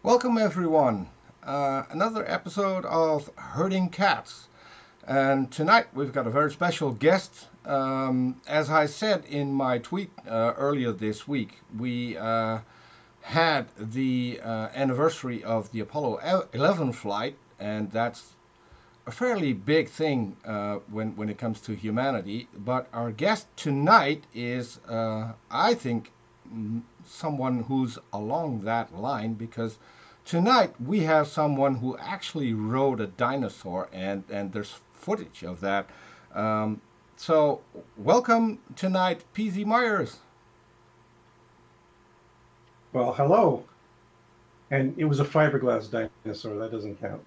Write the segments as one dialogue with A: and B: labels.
A: Welcome everyone. Another episode of Herding Cats. And tonight we've got a very special guest. As I said in my tweet earlier this week, we had the anniversary of the Apollo 11 flight, and that's a fairly big thing when it comes to humanity. But our guest tonight is, I think, someone who's along that line, because tonight we have someone who actually rode a dinosaur, and there's footage of that. So welcome tonight, PZ Myers.
B: Well, hello. And it was a fiberglass dinosaur. That doesn't count.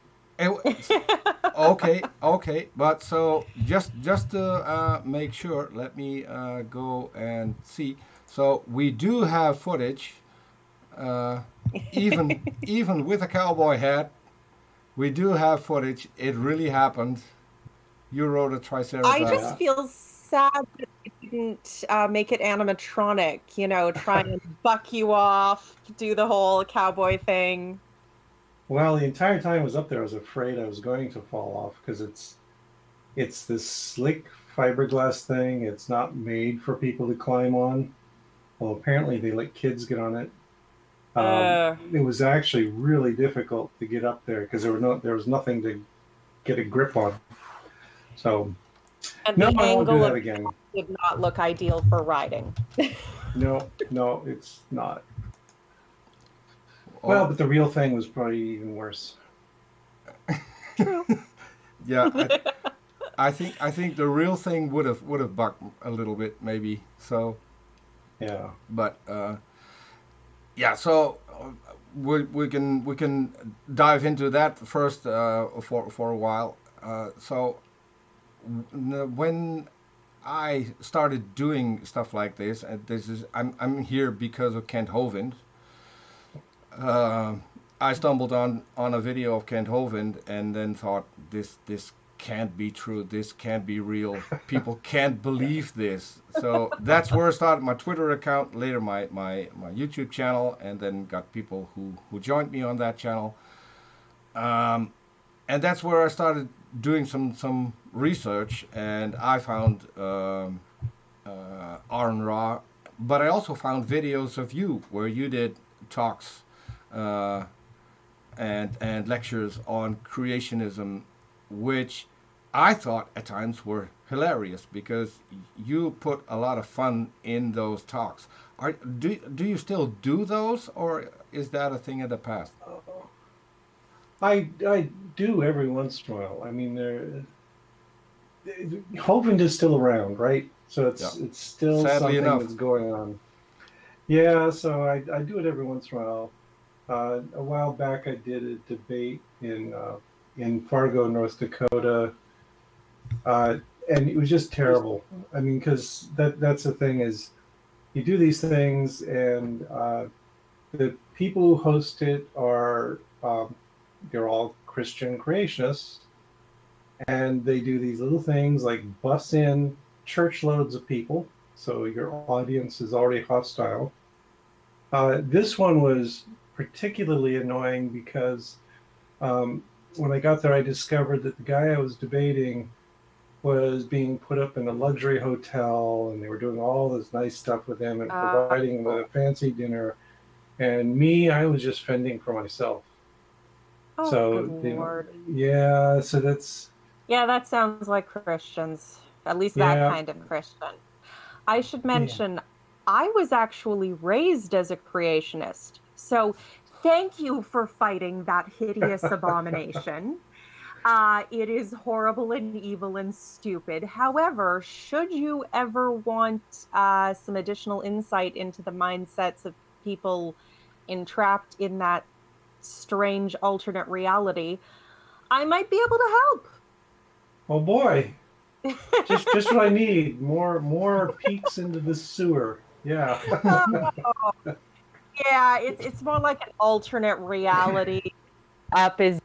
A: Okay. But so just to make sure, let me go and see. So we do have footage, even with a cowboy hat. We do have footage. It really happened. You rode a triceratops.
C: I just feel sad that they didn't make it animatronic, try and buck you off, do the whole cowboy thing.
B: Well, the entire time I was up there, I was afraid I was going to fall off because it's this slick fiberglass thing. It's not made for people to climb on. Well, apparently they let kids get on it. It was actually really difficult to get up there because there was nothing to get a grip on. So,
C: and
B: no,
C: the
B: I won't do
C: angle
B: that
C: of
B: again.
C: Did not look ideal for riding.
B: No, it's not. Well, but the real thing was probably even worse.
C: True.
A: Yeah, I think the real thing would have bucked a little bit maybe. So
B: Yeah.
A: but yeah, so we can dive into that first for a while. So when I started doing stuff like this, and I'm here because of Kent Hovind. I stumbled on a video of Kent Hovind and then thought this can't be true. This can't be real. People can't believe this. So that's where I started my Twitter account, later my YouTube channel, and then got people who joined me on that channel. And that's where I started doing some research, and I found Aaron Ra, but I also found videos of you where you did talks and lectures on creationism, which I thought at times were hilarious because you put a lot of fun in those talks. Do you still do those, or is that a thing of the past?
B: I do every once in a while. I mean, Hovind is still around, right? So it's still
A: Sadly
B: something
A: enough.
B: that's going on. Yeah, so I do it every once in a while. A while back, I did a debate in Fargo, North Dakota, and it was just terrible. I mean, because that's the thing is, you do these things, and the people who host it are they're all Christian creationists, and they do these little things like bus in church loads of people, so your audience is already hostile. This one was particularly annoying because when I got there, I discovered that the guy I was debating was being put up in a luxury hotel, and they were doing all this nice stuff with him and providing him with a fancy dinner. And me, I was just fending for myself.
C: Oh,
B: So,
C: good Lord.
B: Yeah, so that's...
C: Yeah, that sounds like Christians. At least that kind of Christian. I should mention, I was actually raised as a creationist. So thank you for fighting that hideous abomination. It is horrible and evil and stupid. However, should you ever want some additional insight into the mindsets of people entrapped in that strange alternate reality, I might be able to help.
B: Oh boy. just what I need. More peeks into the sewer. Yeah.
C: Yeah, it's more like an alternate reality. Up is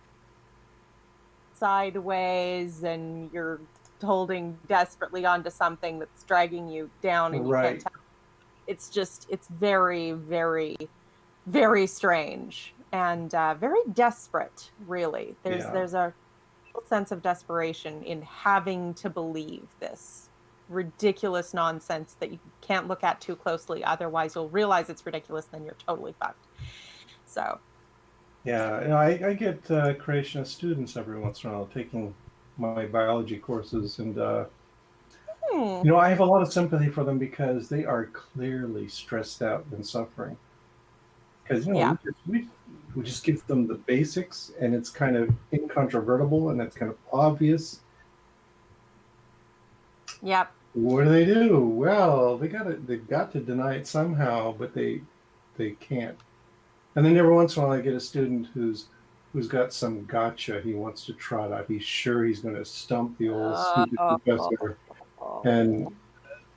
C: sideways, and you're holding desperately onto something that's dragging you down, and you can't tell. It's very, very, very strange. and very desperate, really. There's a sense of desperation in having to believe this ridiculous nonsense that you can't look at too closely, otherwise you'll realize it's ridiculous, then you're totally fucked. So
B: yeah, I get creationist students every once in a while taking my biology courses, and I have a lot of sympathy for them because they are clearly stressed out and suffering. Because we just give them the basics, and it's kind of incontrovertible, and it's kind of obvious.
C: Yep.
B: What do? Well, they've got to deny it somehow, but they can't. And then every once in a while, I get a student who's got some gotcha he wants to trot out. He's sure he's going to stump the old stupid professor, and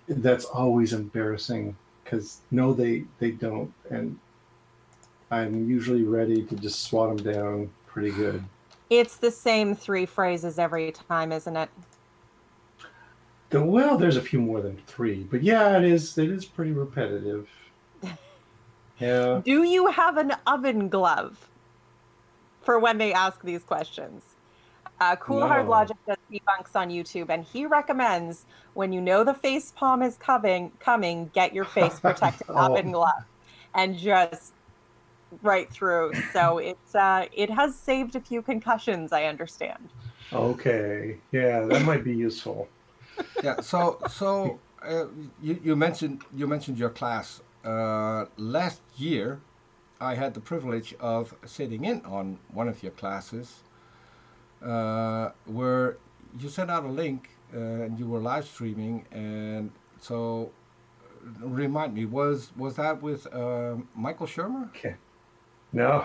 B: that's always embarrassing because no, they don't, and I'm usually ready to just swat them down pretty good.
C: It's the same 3 phrases every time, isn't it?
B: Well, there's a few more than 3, but yeah, it is pretty repetitive. Yeah.
C: Do you have an oven glove for when they ask these questions? Cool Hard Logic does debunks on YouTube, and he recommends when you know the face palm is coming, get your face protective oven glove, and just right through. So it has saved a few concussions, I understand.
B: Okay, yeah, that might be useful.
A: Yeah. So you mentioned your class. Last year, I had the privilege of sitting in on one of your classes, where you sent out a link and you were live streaming. And so, remind me, was that with Michael Shermer?
B: Okay. No.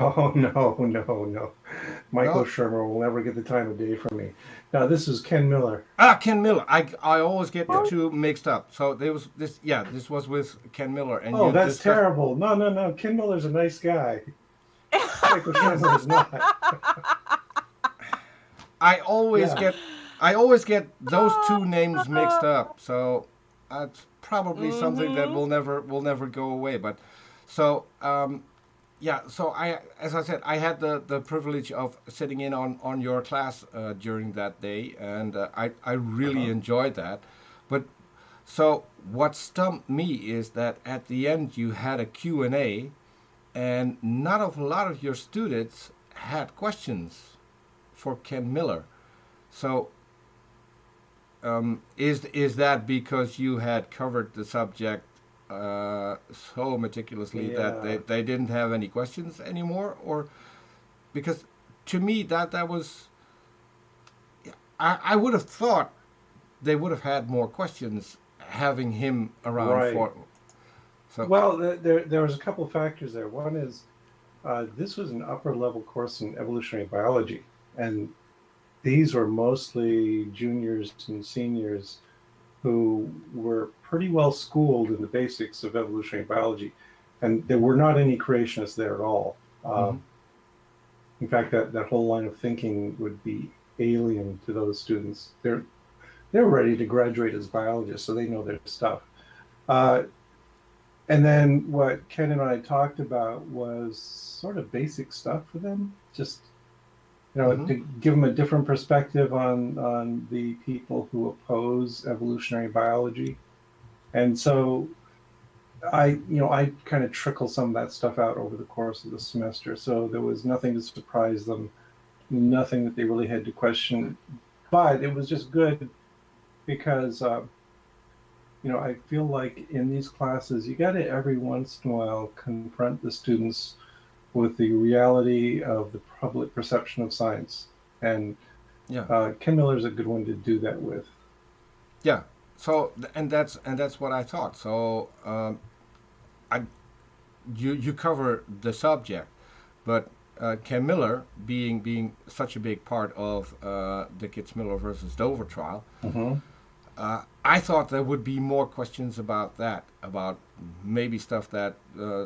B: Michael Shermer will never get the time of day from me. No, this is Ken Miller.
A: Ken Miller. I always get the two mixed up. So this was with Ken Miller. And
B: that's terrible. No. Ken Miller's a nice guy. Michael Shermer is not.
A: I always get those two names mixed up. So that's probably something that will never go away. But so. So as I said, I had the privilege of sitting in on your class during that day, and I really enjoyed that. But so what stumped me is that at the end you had a Q&A, and not a lot of your students had questions for Ken Miller. So is that because you had covered the subject so meticulously that they didn't have any questions anymore? Or because to me that was, I would have thought they would have had more questions having him around.
B: Right. Well, there was a couple of factors there. One is this was an upper level course in evolutionary biology, and these were mostly juniors and seniors who were pretty well schooled in the basics of evolutionary biology, and there were not any creationists there at all. In fact, that whole line of thinking would be alien to those students. They're ready to graduate as biologists, so they know their stuff. And then what Ken and I talked about was sort of basic stuff for them, just to give them a different perspective on the people who oppose evolutionary biology. And so I kind of trickle some of that stuff out over the course of the semester. So there was nothing to surprise them, nothing that they really had to question. But it was just good because, I feel like in these classes, you got to every once in a while confront the students with the reality of the public perception of science, and Ken Miller's a good one to do that with.
A: Yeah. So and that's what I thought. So you cover the subject, but Ken Miller being such a big part of the Kitzmiller versus Dover trial, I thought there would be more questions about that, about maybe stuff that.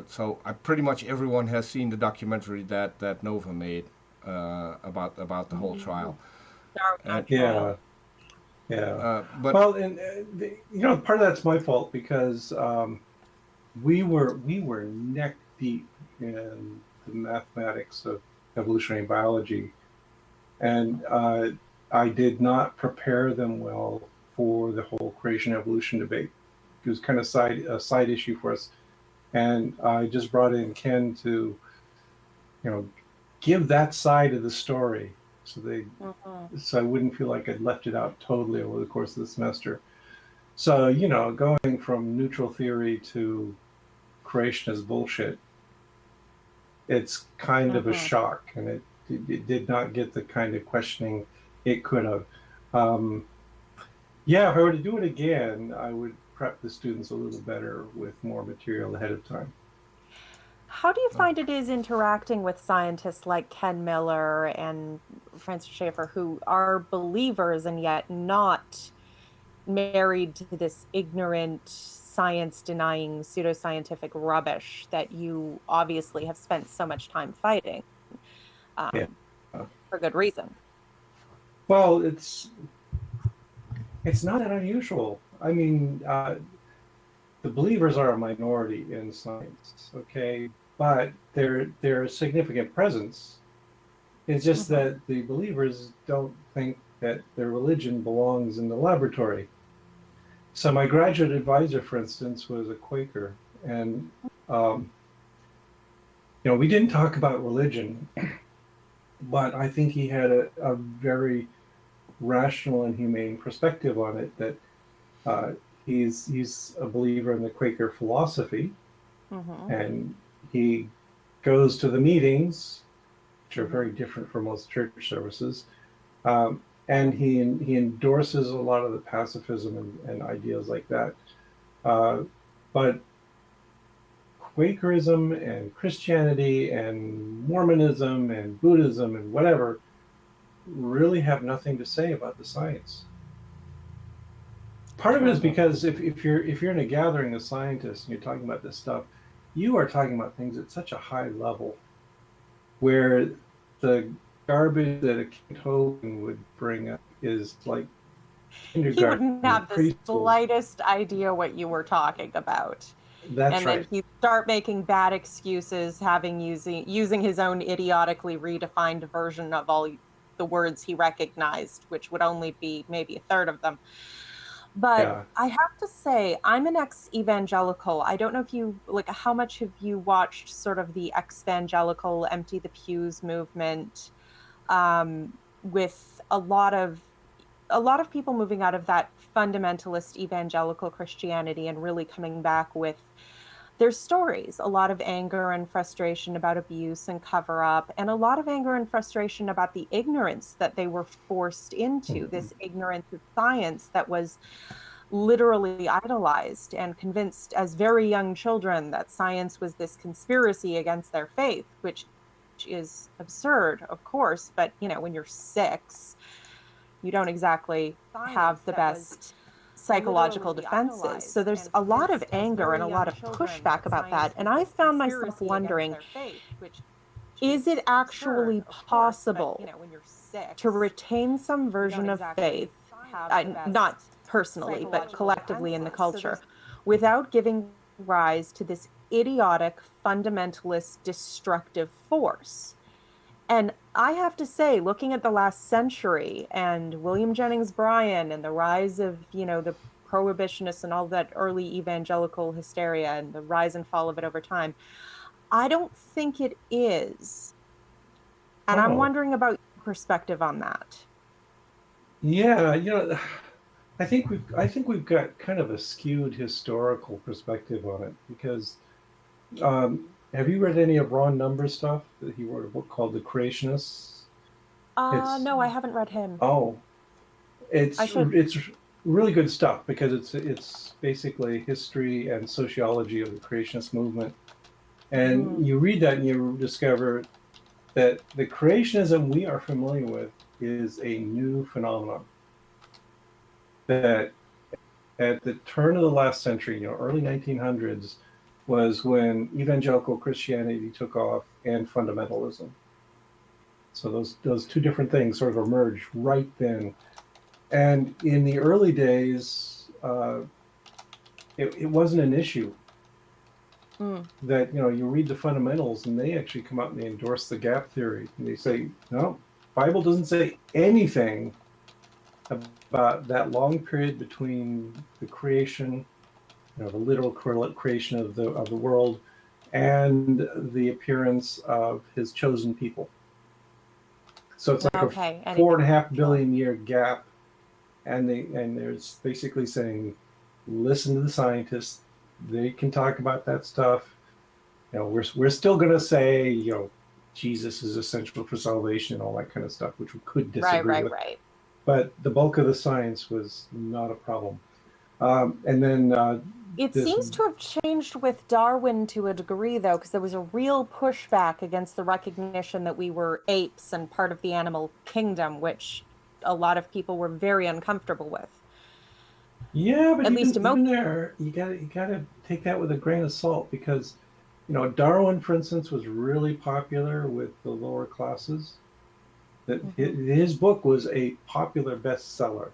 A: So pretty much everyone has seen the documentary that Nova made about the whole trial.
B: Yeah.
A: But
B: well, and part of that's my fault because we were neck deep in the mathematics of evolutionary biology, and I did not prepare them well for the whole creation evolution debate. It was kind of a side issue for us, and I just brought in Ken to, give that side of the story, so I wouldn't feel like I'd left it out totally over the course of the semester. So, going from neutral theory to creationist bullshit, it's kind of a shock, and it did not get the kind of questioning it could have. If I were to do it again, I would prep the students a little better with more material ahead of time.
C: How do you find it is interacting with scientists like Ken Miller and Francis Schaeffer, who are believers and yet not married to this ignorant, science-denying, pseudo-scientific rubbish that you obviously have spent so much time fighting for good reason?
B: Well, it's not that unusual. I mean, the believers are a minority in science, okay? But they're a significant presence. It's just that the believers don't think that their religion belongs in the laboratory. So my graduate advisor, for instance, was a Quaker, and we didn't talk about religion, but I think he had a very rational and humane perspective on it, that he's a believer in the Quaker philosophy, and he goes to the meetings, which are very different from most church services, and he endorses a lot of the pacifism and ideas like that. But Quakerism and Christianity and Mormonism and Buddhism and whatever really have nothing to say about the science. Part of it is because if you're in a gathering of scientists and you're talking about this stuff, you are talking about things at such a high level, where the garbage that a Kent Hovind would bring up is like kindergarten.
C: He wouldn't have the slightest idea what you were talking about.
B: That's
C: and
B: right.
C: Then he'd start making bad excuses, using his own idiotically redefined version of all the words he recognized, which would only be maybe a third of them. But I have to say, I'm an ex-evangelical. I don't know if you, how much have you watched sort of the ex-evangelical empty the pews movement, with a lot of people moving out of that fundamentalist evangelical Christianity and really coming back with their stories, a lot of anger and frustration about abuse and cover up, and a lot of anger and frustration about the ignorance that they were forced into, this ignorance of science that was literally idolized and convinced as very young children that science was this conspiracy against their faith, which is absurd, of course, but when you're 6, you don't exactly have the best psychological defenses. So there's a lot of anger and a lot of pushback about that. And I found myself wondering, is it actually possible to retain some version of faith, not personally, but collectively in the culture, without giving rise to this idiotic, fundamentalist, destructive force? And I have to say, looking at the last century and William Jennings Bryan and the rise of, the prohibitionists and all that early evangelical hysteria and the rise and fall of it over time, I don't think it is. And I'm wondering about your perspective on that.
B: Yeah, I think we've got kind of a skewed historical perspective on it, because have you read any of Ron Number's stuff? He wrote a book called The Creationists.
C: No, I haven't read him.
B: Oh, it's really good stuff, because it's basically history and sociology of the creationist movement. And you read that and you discover that the creationism we are familiar with is a new phenomenon. That at the turn of the last century, early 1900s, was when evangelical Christianity took off and fundamentalism. So those two different things sort of emerged right then. And in the early days, it wasn't an issue. that, you read the fundamentals and they actually come out and they endorse the gap theory. And they say, no, Bible doesn't say anything about that long period between the creation, the literal creation of the world, and the appearance of his chosen people. So it's like a 4.5 billion year gap, and there's basically saying, listen to the scientists. They can talk about that stuff. We're still going to say, Jesus is essential for salvation and all that kind of stuff, which we could disagree with. Right. But the bulk of the science was not a problem. And then
C: it seems to have changed with Darwin to a degree, though, because there was a real pushback against the recognition that we were apes and part of the animal kingdom, which a lot of people were very uncomfortable with.
B: Yeah, but even there, you gotta take that with a grain of salt, because Darwin, for instance, was really popular with the lower classes. That his book was a popular bestseller,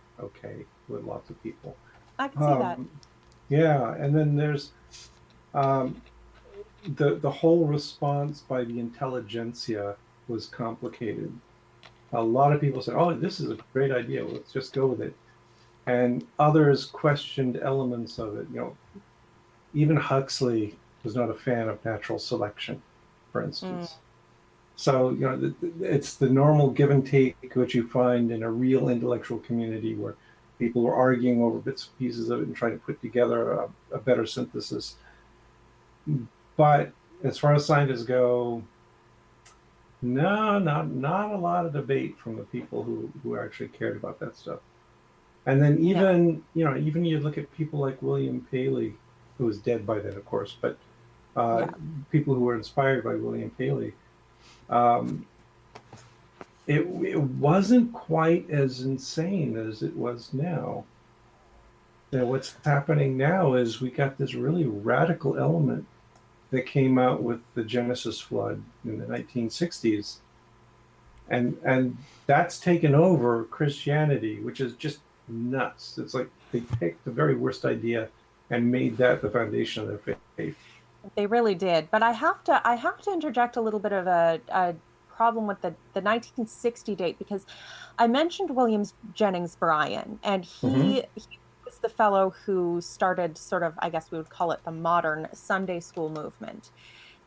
B: with lots of people.
C: I can see that.
B: Yeah, and then there's the whole response by the intelligentsia was complicated. A lot of people said, "Oh, this is a great idea. Let's just go with it," and others questioned elements of it. Even Huxley was not a fan of natural selection, for instance. So it's the normal give and take which you find in a real intellectual community, where people are arguing over bits and pieces of it and trying to put together a better synthesis. But as far as scientists go, no, not a lot of debate from the people who actually cared about that stuff. And then even you look at people like William Paley, who was dead by then, of course, but people who were inspired by William Paley. It wasn't quite as insane as it was now. What's happening now is we got this really radical element that came out with the Genesis flood in the 1960s. And that's taken over Christianity, which is just nuts. It's like they picked the very worst idea and made that the foundation of their faith.
C: They really did. But I have to interject a little bit of a problem with the 1960 date, because I mentioned William Jennings Bryan, and he was the fellow who started sort of, I guess we would call it, the modern Sunday school movement.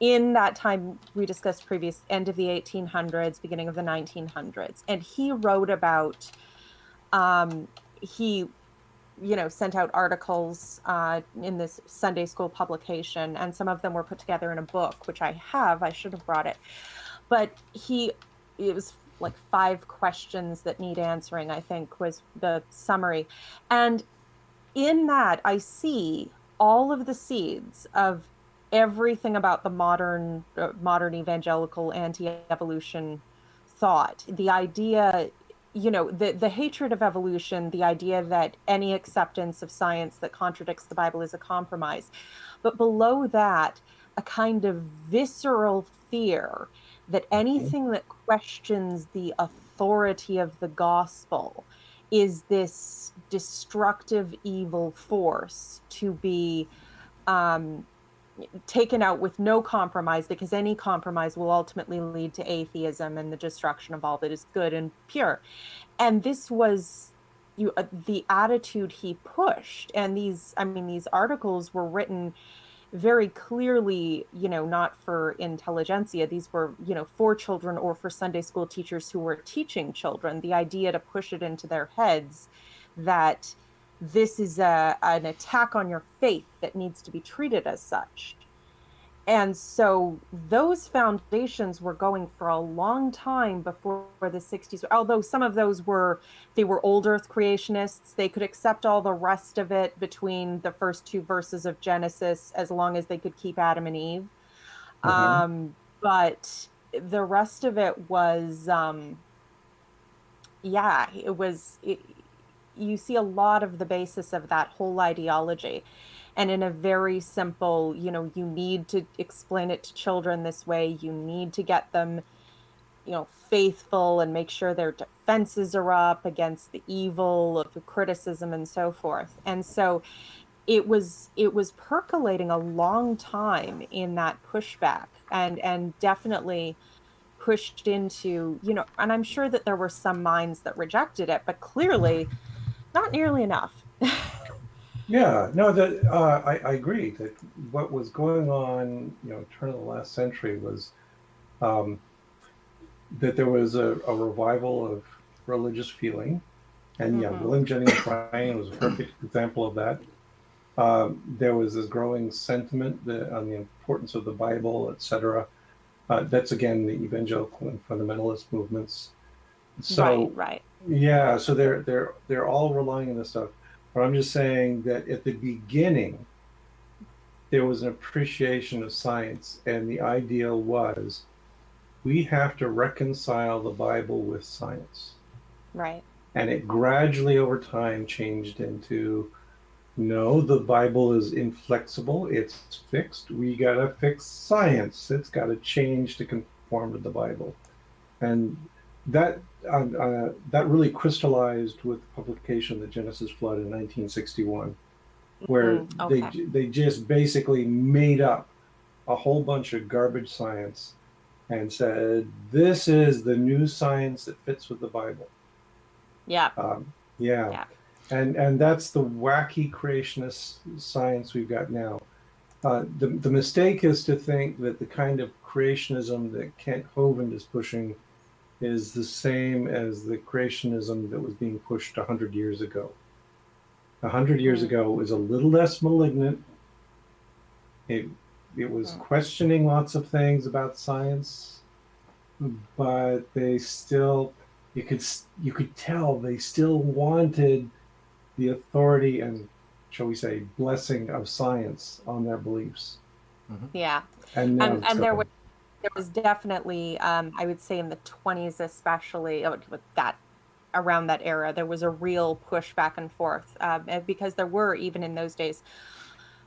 C: In that time, we discussed previous end of the 1800s, beginning of the 1900s, and he wrote about he sent out articles in this Sunday school publication, and some of them were put together in a book, which I should have brought it. But it was like 5 questions that need answering, I think, was the summary. And in that, I see all of the seeds of everything about the modern evangelical anti-evolution thought. The idea, the hatred of evolution, the idea that any acceptance of science that contradicts the Bible is a compromise. But below that, a kind of visceral fear that anything that questions the authority of the gospel is this destructive evil force to be taken out with no compromise, because any compromise will ultimately lead to atheism and the destruction of all that is good and pure. And this was the attitude he pushed. And these articles were written very clearly, not for intelligentsia. These were, for children or for Sunday school teachers who were teaching children. The idea to push it into their heads that this is an attack on your faith that needs to be treated as such. And so those foundations were going for a long time before the 60s, although some of those were old earth creationists. They could accept all the rest of it between the first 2 verses of Genesis, as long as they could keep Adam and Eve. But the rest of it was, you see a lot of the basis of that whole ideology. And in a very simple, you need to explain it to children this way. You need to get them, faithful, and make sure their defenses are up against the evil of the criticism and so forth. And so it was percolating a long time in that pushback, and definitely pushed into, and I'm sure that there were some minds that rejected it, but clearly not nearly enough.
B: Yeah, no, that I agree that what was going on, turn of the last century was um, that there was a revival of religious feeling, and yeah, William Jennings Bryan was a perfect example of that. There was this growing sentiment on the importance of the Bible, etc. That's again the evangelical and fundamentalist movements. So
C: Right.
B: yeah, so they're all relying on this stuff. But I'm just saying that at the beginning, there was an appreciation of science, and the ideal was we have to reconcile the Bible with science.
C: Right.
B: And it gradually over time changed into, no, the Bible is inflexible, it's fixed. We got to fix science. It's got to change to conform to the Bible. And that really crystallized with the publication of the Genesis Flood in 1961, where they just basically made up a whole bunch of garbage science and said, this is the new science that fits with the Bible.
C: Yeah.
B: Yeah. And that's the wacky creationist science we've got now. The mistake is to think that the kind of creationism that Kent Hovind is pushing is the same as the creationism that was being pushed 100 years ago. 100 years ago, it was a little less malignant. It was questioning lots of things about science, but they still, you could tell they still wanted the authority and, shall we say, blessing of science on their beliefs.
C: Yeah.
B: And
C: there was definitely, I would say in the 20s especially, with that, around that era, there was a real push back and forth, because there were, even in those days,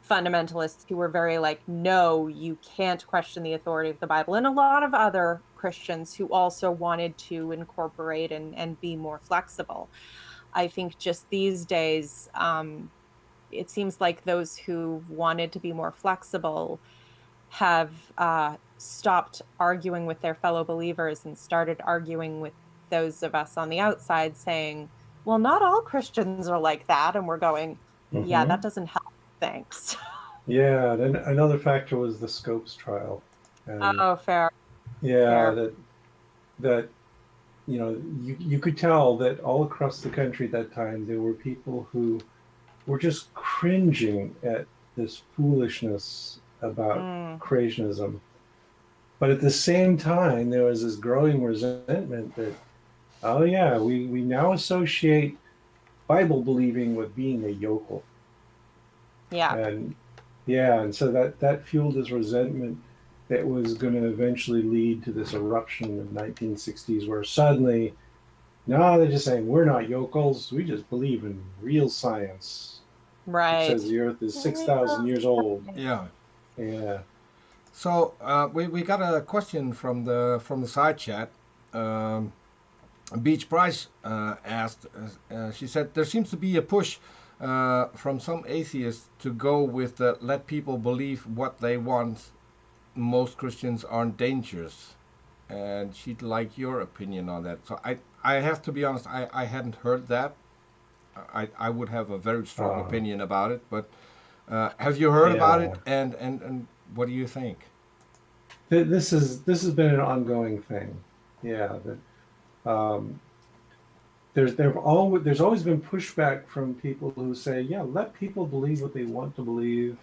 C: fundamentalists who were very like, no, you can't question the authority of the Bible, and a lot of other Christians who also wanted to incorporate and be more flexible. I think just these days, it seems like those who wanted to be more flexible have stopped arguing with their fellow believers and started arguing with those of us on the outside, saying, well, not all Christians are like that. And we're going, yeah, that doesn't help. Thanks.
B: Yeah, then another factor was the Scopes trial. And
C: fair.
B: Yeah, fair. that you could tell that all across the country at that time there were people who were just cringing at this foolishness about creationism. But at the same time, there was this growing resentment that, oh yeah, we now associate Bible believing with being a yokel.
C: Yeah.
B: And so that fueled this resentment that was going to eventually lead to this eruption of 1960s, where suddenly, no, they're just saying, we're not yokels, we just believe in real science.
C: Right.
B: It says the Earth is 6,000 years old.
A: Yeah.
B: Yeah.
A: So we got a question from the side chat. Beach Price asked. She said there seems to be a push from some atheists to go with the let people believe what they want. Most Christians aren't dangerous, and she'd like your opinion on that. So I have to be honest, I hadn't heard that. I would have a very strong opinion about it, but have you heard about it? And what do you think?
B: This has been an ongoing thing. Yeah, there's always been pushback from people who say, yeah, let people believe what they want to believe.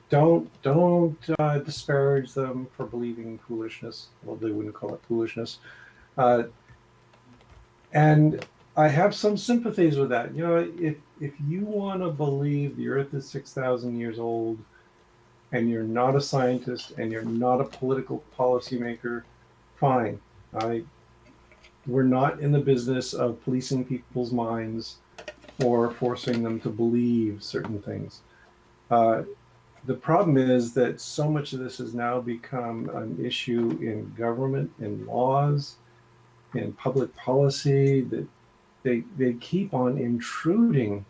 B: Don't disparage them for believing foolishness. Well, they wouldn't call it foolishness. And I have some sympathies with that. If you want to believe the Earth is 6,000 years old, and you're not a scientist and you're not a political policymaker, fine. We're not in the business of policing people's minds or forcing them to believe certain things. The problem is that so much of this has now become an issue in government, in laws, in public policy, that they keep on intruding,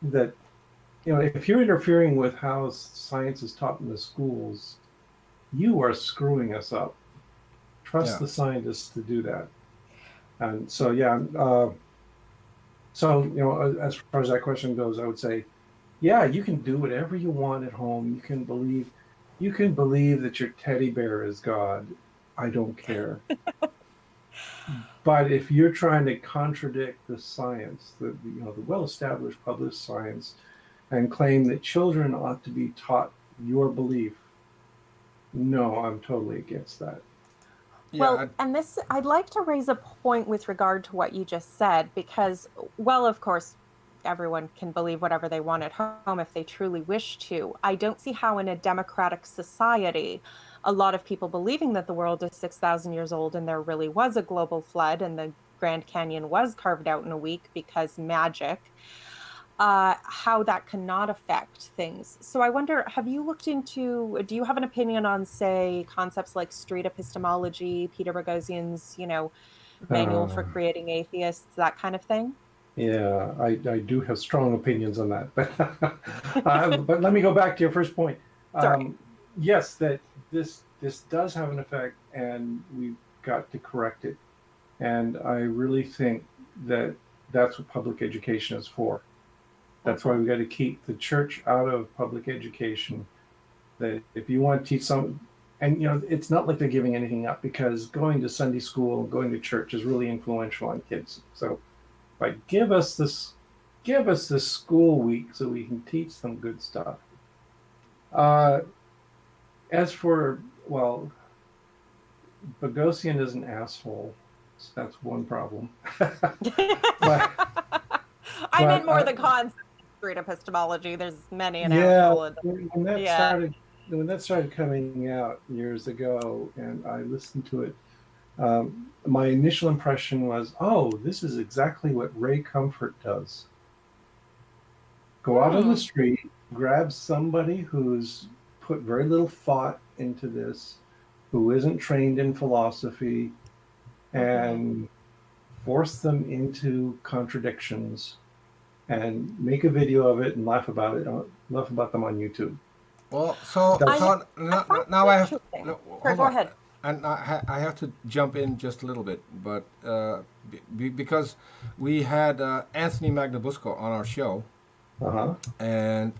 B: that if you're interfering with how science is taught in the schools, you are screwing us up. Trust the scientists to do that. And so, as far as that question goes, I would say, yeah, you can do whatever you want at home. You can believe that your teddy bear is God. I don't care. But if you're trying to contradict the science, the well-established published science, and claim that children ought to be taught your belief, no, I'm totally against that.
C: Well, and this, I'd like to raise a point with regard to what you just said, because, well, of course, everyone can believe whatever they want at home if they truly wish to. I don't see how in a democratic society, a lot of people believing that the world is 6,000 years old and there really was a global flood and the Grand Canyon was carved out in a week because magic, how that cannot affect things. So I wonder, have you looked into, do you have an opinion on, say, concepts like street epistemology, Peter Boghossian's, manual for creating atheists, that kind of thing?
B: Yeah, I do have strong opinions on that. But let me go back to your first point.
C: Sorry.
B: Yes, that this does have an effect, and we've got to correct it. And I really think that that's what public education is for. That's why we got to keep the church out of public education. That if you want to teach and it's not like they're giving anything up, because going to Sunday school and going to church is really influential on kids. So, but give us this school week so we can teach them good stuff. As for, Boghossian is an asshole. So that's one problem.
C: I meant more the concept of street epistemology. There's many an
B: asshole. When that started coming out years ago, and I listened to it, my initial impression was, oh, this is exactly what Ray Comfort does. Go out on the street, grab somebody who's put very little thought into this, who isn't trained in philosophy, and force them into contradictions, and make a video of it and laugh about them on YouTube.
A: Well, now I have. Go ahead. And I have to jump in just a little bit, but because we had Anthony Magnabosco on our show, and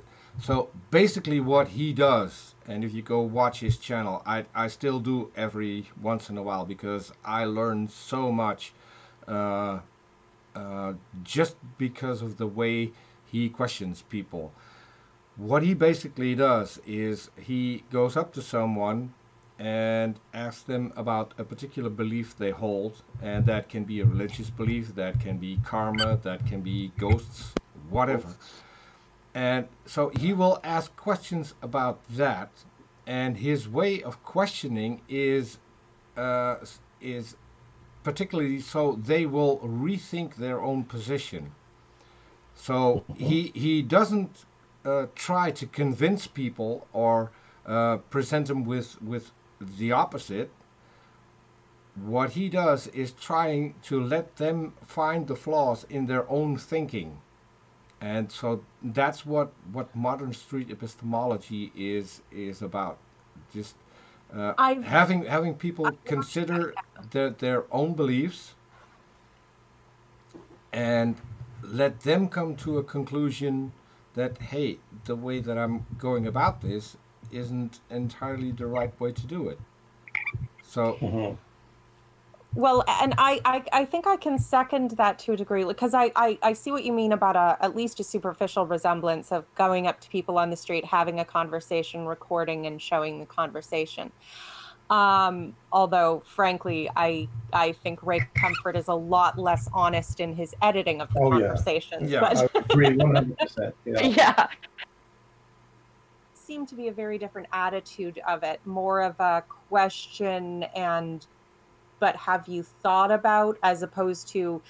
A: so basically what he does, and if you go watch his channel, I still do every once in a while, because I learn so much just because of the way he questions people. What he basically does is he goes up to someone and asks them about a particular belief they hold, and that can be a religious belief, that can be karma, that can be ghosts, whatever. And so he will ask questions about that, and his way of questioning is particularly so they will rethink their own position. So he doesn't try to convince people or present them with the opposite. What he does is trying to let them find the flaws in their own thinking. And so that's what modern street epistemology is about. Just having people consider their own beliefs and let them come to a conclusion that, hey, the way that I'm going about this isn't entirely the right way to do it. So
C: well, and I think I can second that to a degree, because I see what you mean about at least a superficial resemblance of going up to people on the street, having a conversation, recording and showing the conversation. Although, frankly, I think Ray Comfort is a lot less honest in his editing of the conversations.
B: Yeah, I agree 100%.
C: Yeah. Seemed to be a very different attitude of it, more of a question but have you thought about, as opposed to,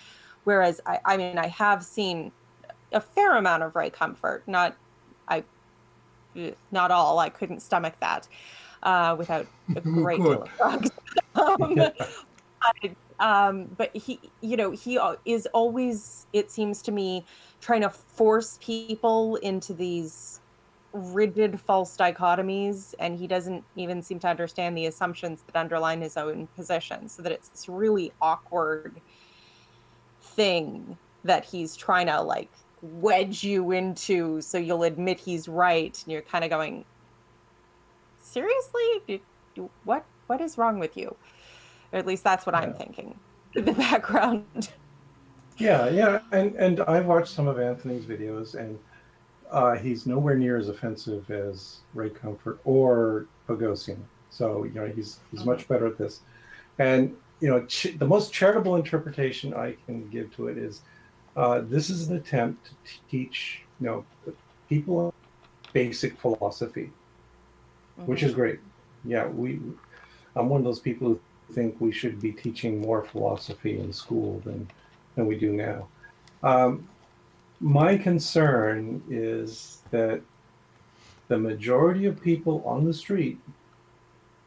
C: whereas I mean, I have seen a fair amount of Ray Comfort, not all. I couldn't stomach that without a great deal of drugs. But he, he is always, it seems to me, trying to force people into these rigid false dichotomies, and he doesn't even seem to understand the assumptions that underline his own position, so that it's this really awkward thing that he's trying to like wedge you into so you'll admit he's right, and you're kind of going, seriously? What is wrong with you? Or at least that's what I'm thinking in the background.
B: Yeah, and I've watched some of Anthony's videos, and he's nowhere near as offensive as Ray Comfort or Bogosian. So he's much better at this. And the most charitable interpretation I can give to it is this is an attempt to teach people basic philosophy, which is great. Yeah, I'm one of those people who think we should be teaching more philosophy in school than we do now. My concern is that the majority of people on the street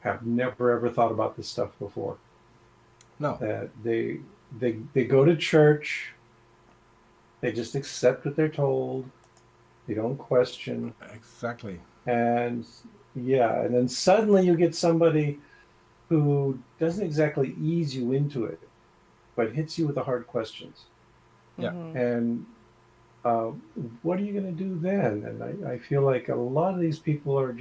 B: have never ever thought about this stuff before.
A: No.
B: That they go to church, they just accept what they're told, they don't question.
A: Exactly.
B: And then suddenly you get somebody who doesn't exactly ease you into it, but hits you with the hard questions.
A: Yeah.
B: And what are you going to do then? And I feel like a lot of these people are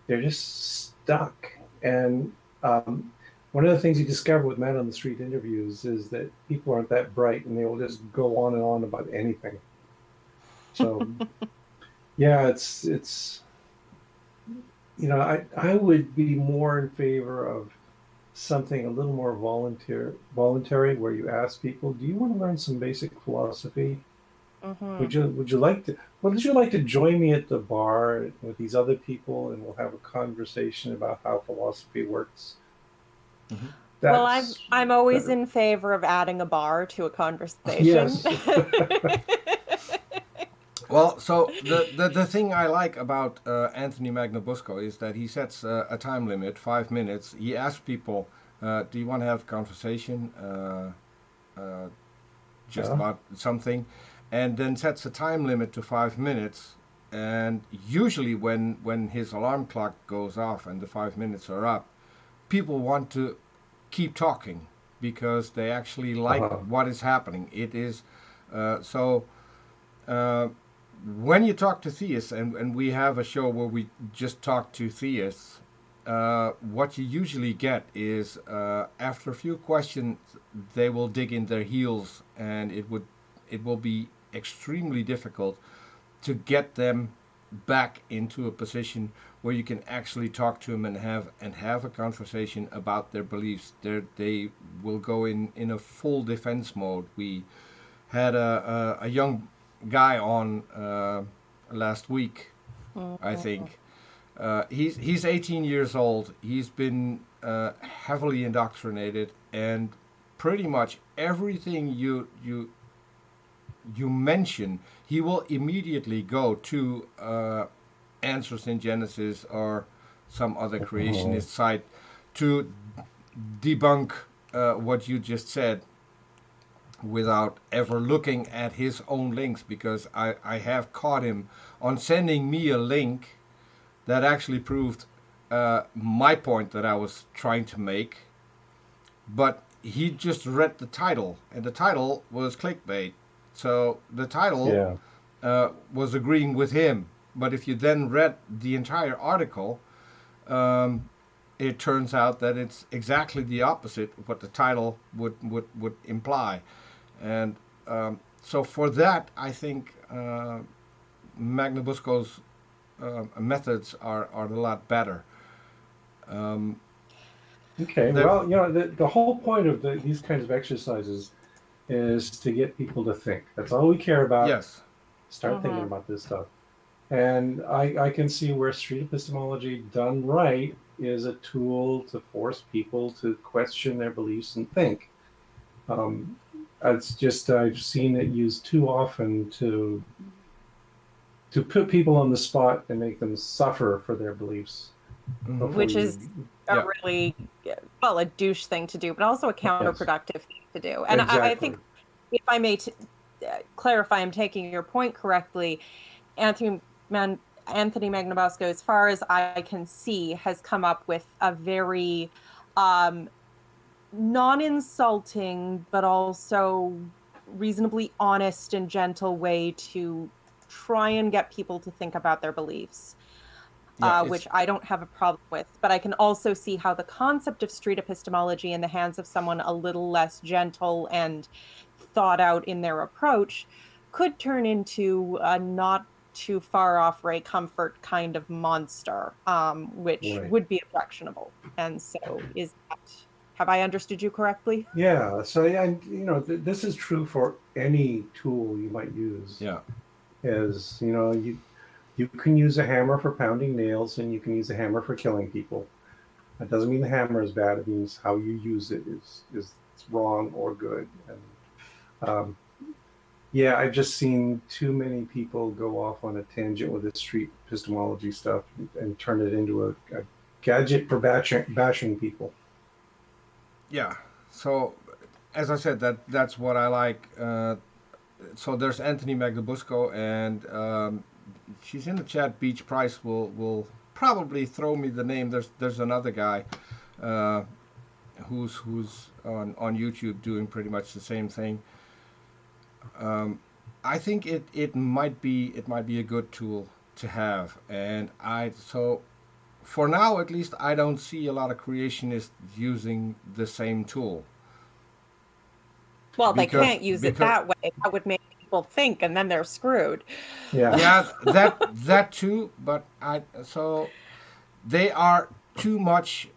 B: they're just stuck. And one of the things you discover with man on the street interviews is that people aren't that bright, and they will just go on and on about anything. So yeah, it's I would be more in favor of something a little more voluntary, where you ask people, do you want to learn some basic philosophy? Would you like to join me at the bar with these other people, and we'll have a conversation about how philosophy works?
C: Well, I'm always in favor of adding a bar to a conversation.
B: Yes.
A: Well, so the thing I like about Anthony Magnabosco is that he sets a time limit, 5 minutes. He asks people, do you want to have a conversation about something? And then sets a time limit to 5 minutes. And usually when his alarm clock goes off and the 5 minutes are up, people want to keep talking because they actually like what is happening. It is when you talk to theists, and we have a show where we just talk to theists, what you usually get is after a few questions, they will dig in their heels, and it will be extremely difficult to get them back into a position where you can actually talk to them and have a conversation about their beliefs. They will go in a full defense mode. We had a young guy on last week, I think. He's 18 years old. He's been heavily indoctrinated, and pretty much everything you mention, he will immediately go to Answers in Genesis or some other creationist site to debunk what you just said, without ever looking at his own links, because I have caught him on sending me a link that actually proved my point that I was trying to make, but he just read the title, and the title was clickbait. So the title was agreeing with him, but if you then read the entire article, it turns out that it's exactly the opposite of what the title would imply. And so for that, I think Magnabosco's methods are a lot better.
B: Okay, well, the whole point of these kinds of exercises is to get people to think. That's all we care about.
A: Yes.
B: Start thinking about this stuff. And I can see where street epistemology done right is a tool to force people to question their beliefs and think. It's just I've seen it used too often to put people on the spot and make them suffer for their beliefs.
C: Which is a really, well, a douche thing to do, but also a counterproductive thing to do. And
B: exactly.
C: I think, if I may clarify, I'm taking your point correctly. Anthony Magnabosco, as far as I can see, has come up with a very non-insulting, but also reasonably honest and gentle way to try and get people to think about their beliefs. Which I don't have a problem with, but I can also see how the concept of street epistemology in the hands of someone a little less gentle and thought out in their approach could turn into a not too far off Ray Comfort kind of monster, which would be objectionable. And so have I understood you correctly?
B: Yeah. So, this is true for any tool you might use.
A: Yeah.
B: As, you can use a hammer for pounding nails, and you can use a hammer for killing people. That doesn't mean the hammer is bad. It means how you use it is wrong or good. And I've just seen too many people go off on a tangent with this street epistemology stuff and turn it into a gadget for bashing people.
A: Yeah. So, as I said, that's what I like. So there's Anthony Magnabosco, and she's in the chat. Beach Price will probably throw me the name. There's another guy who's on YouTube doing pretty much the same thing. I think it might be a good tool to have, and so for now at least I don't see a lot of creationists using the same tool.
C: Well, they can't use it that way. That would make people think, and then they're screwed.
A: Yeah, that too. But so they are too much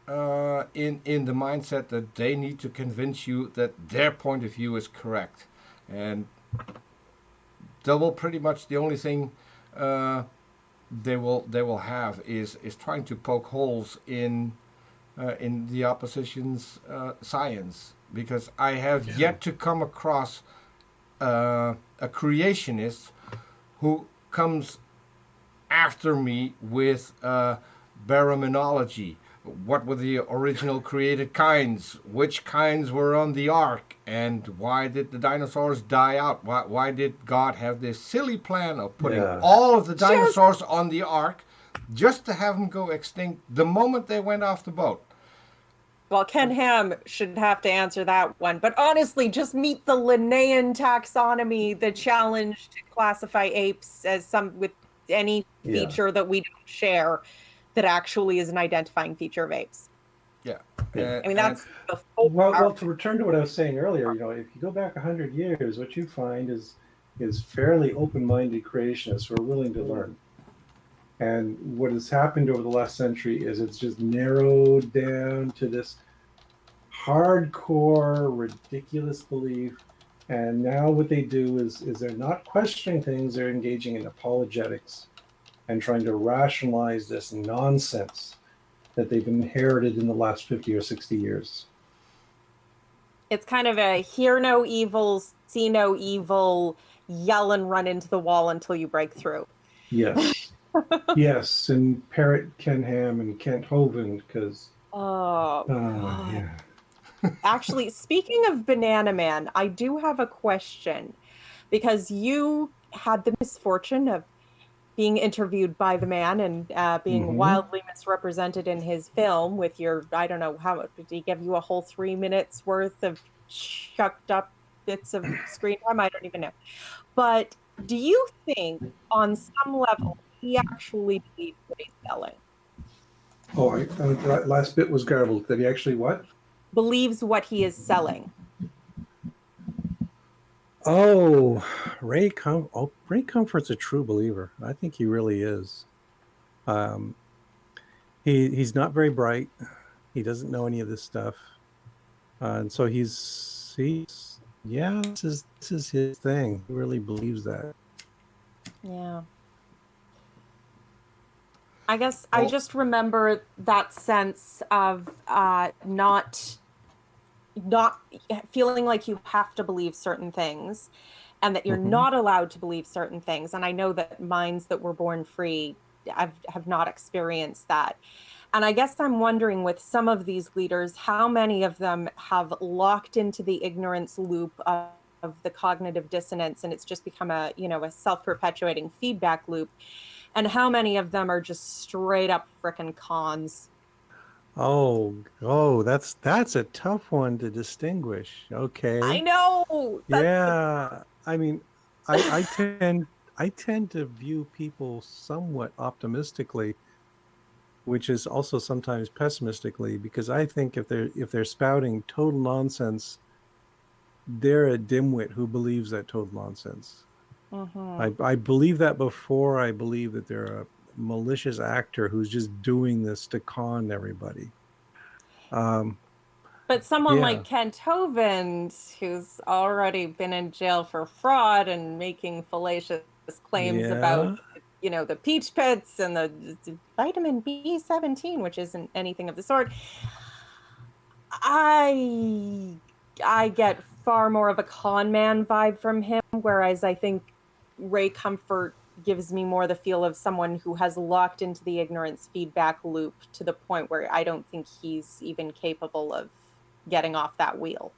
A: in the mindset that they need to convince you that their point of view is correct, and they will pretty much the only thing they will have is trying to poke holes in the opposition's science. Because I have yet to come across a creationist who comes after me with baraminology. What were the original created kinds? Which kinds were on the ark? And why did the dinosaurs die out? Why did God have this silly plan of putting all of the dinosaurs on the ark just to have them go extinct the moment they went off the boat?
C: Well, Ken Ham should have to answer that one. But honestly, just meet the Linnaean taxonomy, the challenge to classify apes as with any feature that we don't share that actually is an identifying feature of apes.
A: Yeah.
C: I mean, that's the whole
B: well, to return to what I was saying earlier, if you go back 100 years, what you find is fairly open-minded creationists who are willing to learn. And what has happened over the last century is it's just narrowed down to this hardcore, ridiculous belief. And now what they do is they're not questioning things, they're engaging in apologetics and trying to rationalize this nonsense that they've inherited in the last 50 or 60 years.
C: It's kind of a hear no evil, see no evil, yell and run into the wall until you break through.
B: Yes. Yes, and parrot Ken Ham and Kent Hovind, because yeah.
C: Actually, speaking of Banana Man, I do have a question, because you had the misfortune of being interviewed by the man and being wildly misrepresented in his film with your, I don't know, how did he give you a whole 3 minutes worth of chucked up bits of screen time? I don't even know. But do you think on some level he actually believes what he's selling?
B: Oh, that last bit was garbled. That he actually what?
C: Believes what he is selling.
B: Oh, Ray Comfort's a true believer. I think he really is. He's not very bright. He doesn't know any of this stuff, and so this is his thing. He really believes that.
C: Yeah. I guess I just remember that sense of not feeling like you have to believe certain things and that you're not allowed to believe certain things. And I know that minds that were born free have not experienced that. And I guess I'm wondering, with some of these leaders, how many of them have locked into the ignorance loop of the cognitive dissonance, and it's just become a self-perpetuating feedback loop, and how many of them are just straight up frickin' cons.
B: That's a tough one to distinguish.
C: I
B: Okay.
C: know.
B: Yeah. I mean, I tend to view people somewhat optimistically, which is also sometimes pessimistically, because I think if they're spouting total nonsense, they're a dimwit who believes that total nonsense.
C: Mhm.
B: I believe that before I believe that they're a malicious actor who's just doing this to con everybody. Um,
C: But someone
B: yeah,
C: like Kent Hovind, who's already been in jail for fraud and making fallacious claims about,
B: yeah,
C: the peach pits and the vitamin B17, which isn't anything of the sort, I I get far more of a con man vibe from him, whereas I think Ray Comfort gives me more the feel of someone who has locked into the ignorance feedback loop to the point where I don't think he's even capable of getting off that wheel.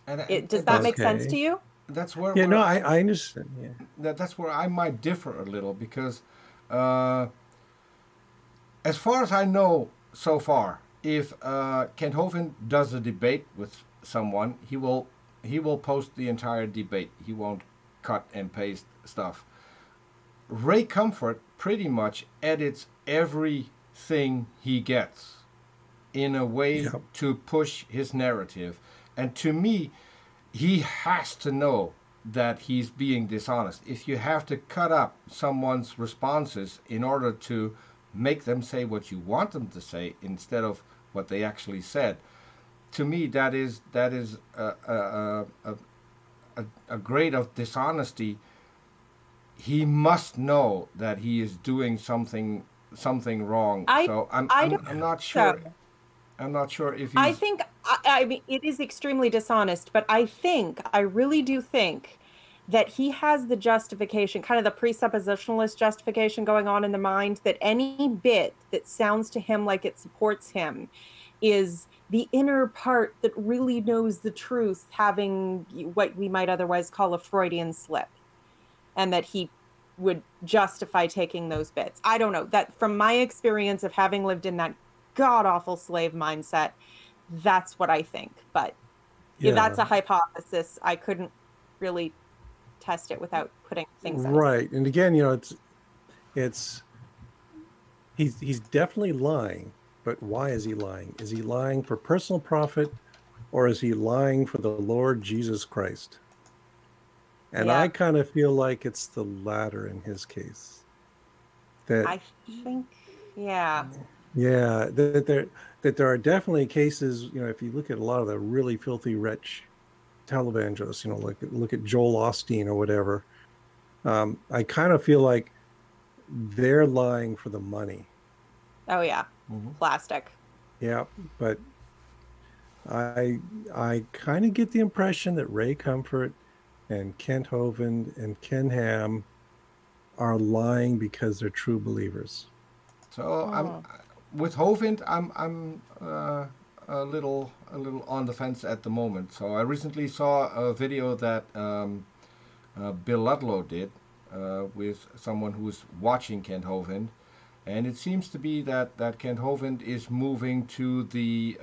C: Does
A: and
C: that make sense to
B: okay.
C: you?
A: that's
B: Yeah, no,
A: where
B: I understand. Yeah.
A: that's where I might differ a little because, uh, as far as I know so far, if Kent Hovind does a debate with someone, he will post the entire debate. He won't cut and paste stuff. Ray Comfort pretty much edits everything he gets in a way
B: Yeah.
A: to push his narrative. And to me, he has to know that he's being dishonest. If you have to cut up someone's responses in order to make them say what you want them to say instead of what they actually said, to me that is a grade of dishonesty. He must know that he is doing something wrong.
C: I
A: So I'm
C: I
A: I'm
C: don't
A: I'm not
C: so.
A: sure. I'm not sure if
C: I
A: he's
C: think I mean it is extremely dishonest, but I really do think that he has the justification, kind of the presuppositionalist justification going on in the mind, that any bit that sounds to him like it supports him is the inner part that really knows the truth, having what we might otherwise call a Freudian slip, and that he would justify taking those bits. I don't know. That from my experience of having lived in that god awful slave mindset, that's what I think. But
B: Yeah.
C: that's a hypothesis. I couldn't really test it without putting things in.
B: Right. And again, it's he's definitely lying, but why is he lying? Is he lying for personal profit, or is he lying for the Lord Jesus Christ? And I
C: Yeah,
B: kind of feel like it's the latter in his case. That
C: I think, yeah.
B: yeah, that there are definitely cases, if you look at a lot of the really filthy rich televangelists, look at Joel Osteen or whatever. I kind of feel like they're lying for the money.
C: Oh, yeah.
A: Mhm.
C: Plastic.
B: Yeah, but I I kind of get the impression that Ray Comfort and Kent Hovind and Ken Ham are lying because they're true believers.
A: So I'm
C: Hmm.
A: with Hovind. I'm a little on the fence at the moment. So I recently saw a video that Bill Ludlow did with someone who's watching Kent Hovind, and it seems to be that Kent Hovind is moving to the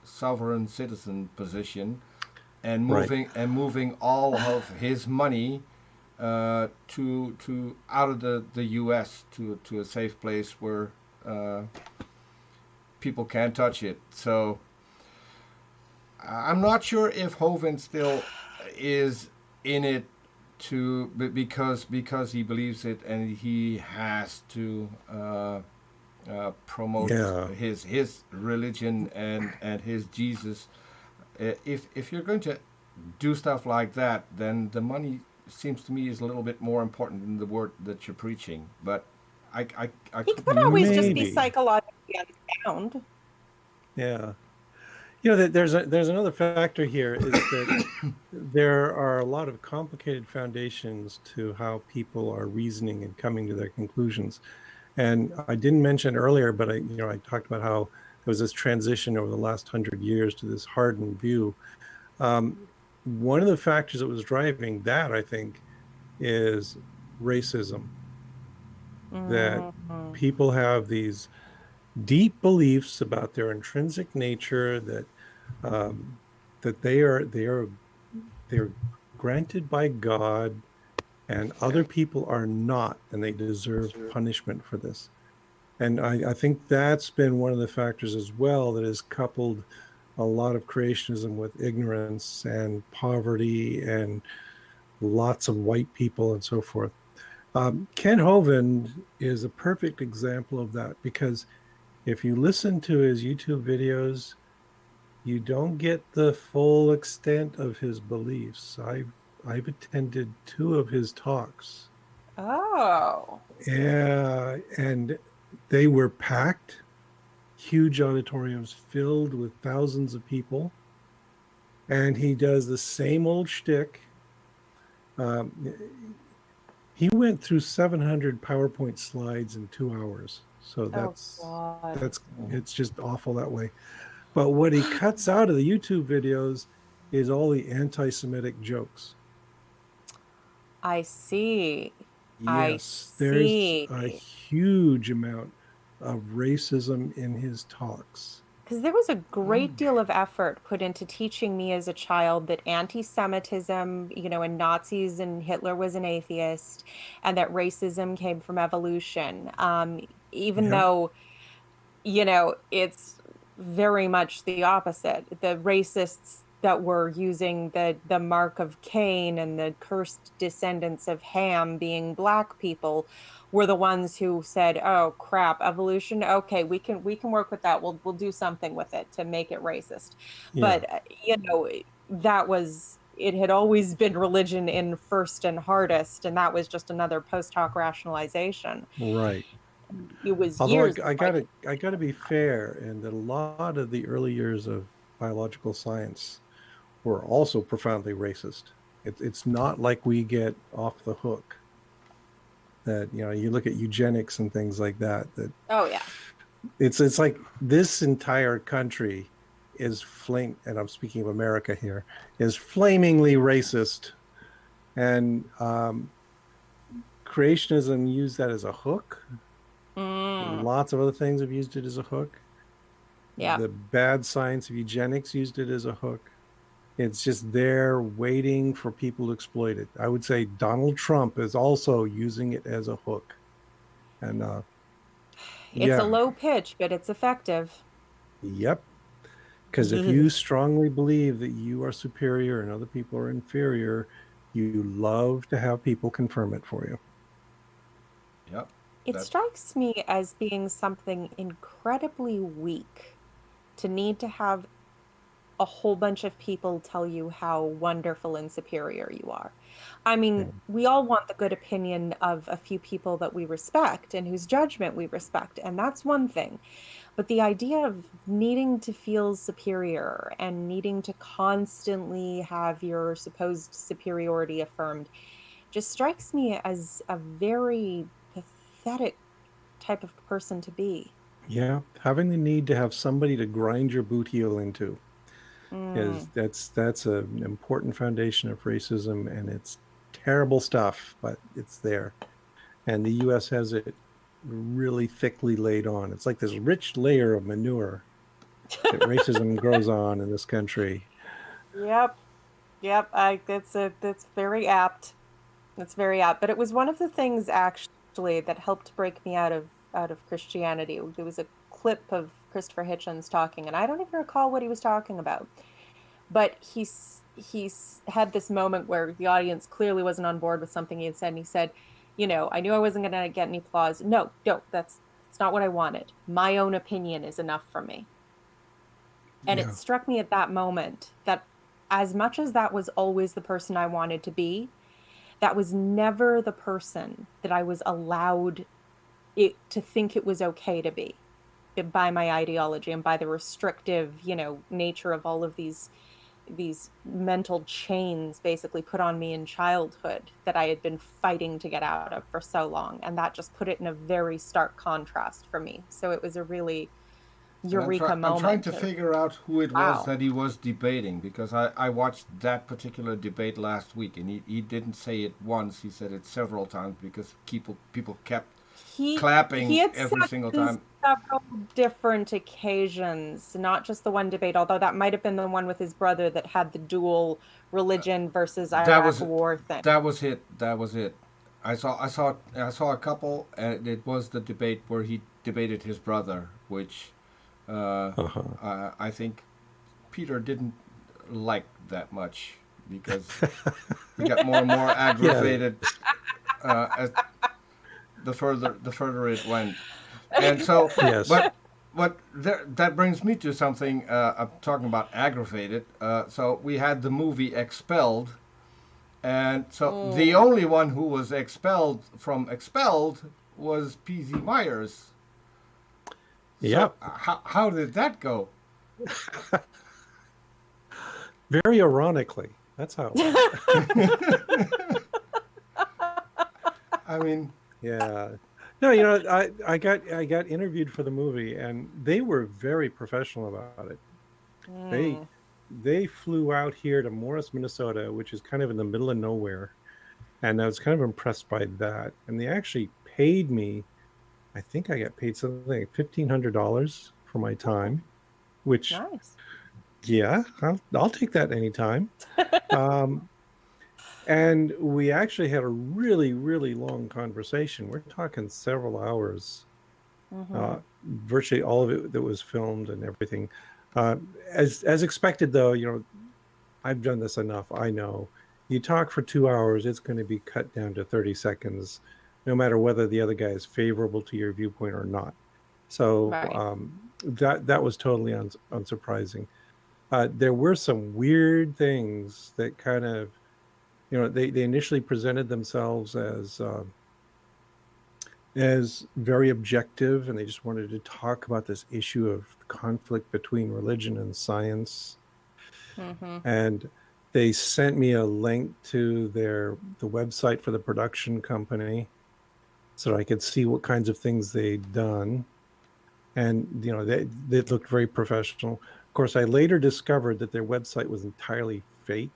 A: sovereign citizen position and
B: Right.
A: moving all of his money to out of the U.S. to a safe place where uh, people can't touch it. So I'm not sure if Hovind still is in it because he believes it and he has to promote
B: Yeah.
A: his religion and his Jesus. If you're going to do stuff like that, then the money seems to me is a little bit more important than the word that you're preaching. But I
C: He
A: could
C: could
A: be
C: always just be
B: Maybe.
C: psychologically unsound.
B: Yeah. There's another factor here is that there are a lot of complicated foundations to how people are reasoning and coming to their conclusions. And I didn't mention earlier, but I talked about how there was this transition over the last 100 years to this hardened view. One of the factors that was driving that, I think, is racism. That people have these deep beliefs about their intrinsic nature, that that they're granted by God, and other people are not, and they deserve punishment for this. And I think that's been one of the factors as well that has coupled a lot of creationism with ignorance and poverty and lots of white people and so forth. Ken Hovind is a perfect example of that, because if you listen to his YouTube videos, you don't get the full extent of his beliefs. I've attended 2 of his talks.
C: Oh.
B: Yeah, and they were packed, huge auditoriums filled with thousands of people. And he does the same old shtick. He went through 700 PowerPoint slides in 2 hours. So it's just awful that way. But what he cuts out of the YouTube videos is all the anti-Semitic jokes.
C: I see.
B: Yes, there's a huge amount of racism in his talks.
C: Because there was a great deal of effort put into teaching me as a child that anti-Semitism, and Nazis and Hitler was an atheist, and that racism came from evolution. Even though, it's very much the opposite. The racists that were using the mark of Cain and the cursed descendants of Ham being Black people were the ones who said, "Oh crap, evolution. Okay, we can work with that. We'll do something with it to make it racist."
B: Yeah.
C: But that was it had always been religion in first and hardest, and that was just another post hoc rationalization.
B: Right.
C: It was
B: Although
C: years.
B: I gotta be fair, and that a lot of the early years of biological science were also profoundly racist. It's not like we get off the hook. That you look at eugenics and things like that.
C: Oh yeah.
B: It's like this entire country is and I'm speaking of America here, is flamingly racist, and creationism used that as a hook. Lots of other things have used it as a hook.
C: Yeah.
B: The bad science of eugenics used it as a hook. It's just there waiting for people to exploit it. I would say Donald Trump is also using it as a hook. And
C: it's a low pitch, but it's effective.
B: Yep. Because if you strongly believe that you are superior and other people are inferior, you love to have people confirm it for you.
A: Yep.
C: It strikes me as being something incredibly weak to need to have a whole bunch of people tell you how wonderful and superior you are. I mean, we all want the good opinion of a few people that we respect and whose judgment we respect, and that's one thing. But the idea of needing to feel superior and needing to constantly have your supposed superiority affirmed just strikes me as a very pathetic type of person to be.
B: Yeah, having the need to have somebody to grind your boot heel into is that's an important foundation of racism, and it's terrible stuff, but it's there. And the US has it really thickly laid on. It's like this rich layer of manure that racism grows on in this country.
C: Yep. That's very apt. That's very apt. But it was one of the things actually that helped break me out of Christianity. There was a clip of Christopher Hitchens talking, and I don't even recall what he was talking about. But he's had this moment where the audience clearly wasn't on board with something he had said, and he said, I knew I wasn't going to get any applause. No, that's not what I wanted. My own opinion is enough for me. And it struck me at that moment that as much as that was always the person I wanted to be, that was never the person that I was allowed to think it was okay to be by my ideology and by the restrictive, nature of all of these these mental chains basically put on me in childhood that I had been fighting to get out of for so long, and that just put it in a very stark contrast for me. So it was a really eureka
A: I'm trying
C: moment
A: to
C: of,
A: figure out who it was
C: wow.
A: that he was debating, because I watched that particular debate last week, and he didn't say it once. He said it several times because people kept
C: He
A: clapping
C: had
A: every
C: said
A: single
C: this
A: time.
C: several different occasions, not just the one debate, although that might have been the one with his brother that had the dual religion versus
A: That
C: Iraq
A: was
C: war thing.
A: that was it. That was it. I saw a couple, and it was the debate where he debated his brother, which
D: Uh-huh.
A: I think Peter didn't like that much, because he got more and more
D: Yeah.
A: aggravated as the further it went. And so,
D: Yes.
A: but that brings me to something. I'm talking about aggravated. So we had the movie Expelled, and so the
C: Mm.
A: only one who was expelled from Expelled was P.Z. Myers. So
D: Yep.
A: how did that go?
D: Very ironically. That's how it went.
A: I mean,
D: Yeah. No, I got interviewed for the movie, and they were very professional about it. They
C: Mm.
D: they flew out here to Morris, Minnesota, which is kind of in the middle of nowhere, and I was kind of impressed by that. And they actually paid me. I think I got paid something like $1,500 for my time, which,
C: Nice.
D: yeah, I'll take that anytime. Um, and we actually had a really, really long conversation. We're talking several hours.
C: Mm-hmm.
D: Virtually all of it that was filmed and everything. As expected, though, I've done this enough. I know you talk for 2 hours, it's going to be cut down to 30 seconds, no matter whether the other guy is favorable to your viewpoint or not. So
C: Right.
D: that was totally unsurprising. There were some weird things that kind of, they initially presented themselves as very objective, and they just wanted to talk about this issue of conflict between religion and science.
C: Mm-hmm.
D: And they sent me a link to the website for the production company so I could see what kinds of things they'd done. And they looked very professional. Of course, I later discovered that their website was entirely fake,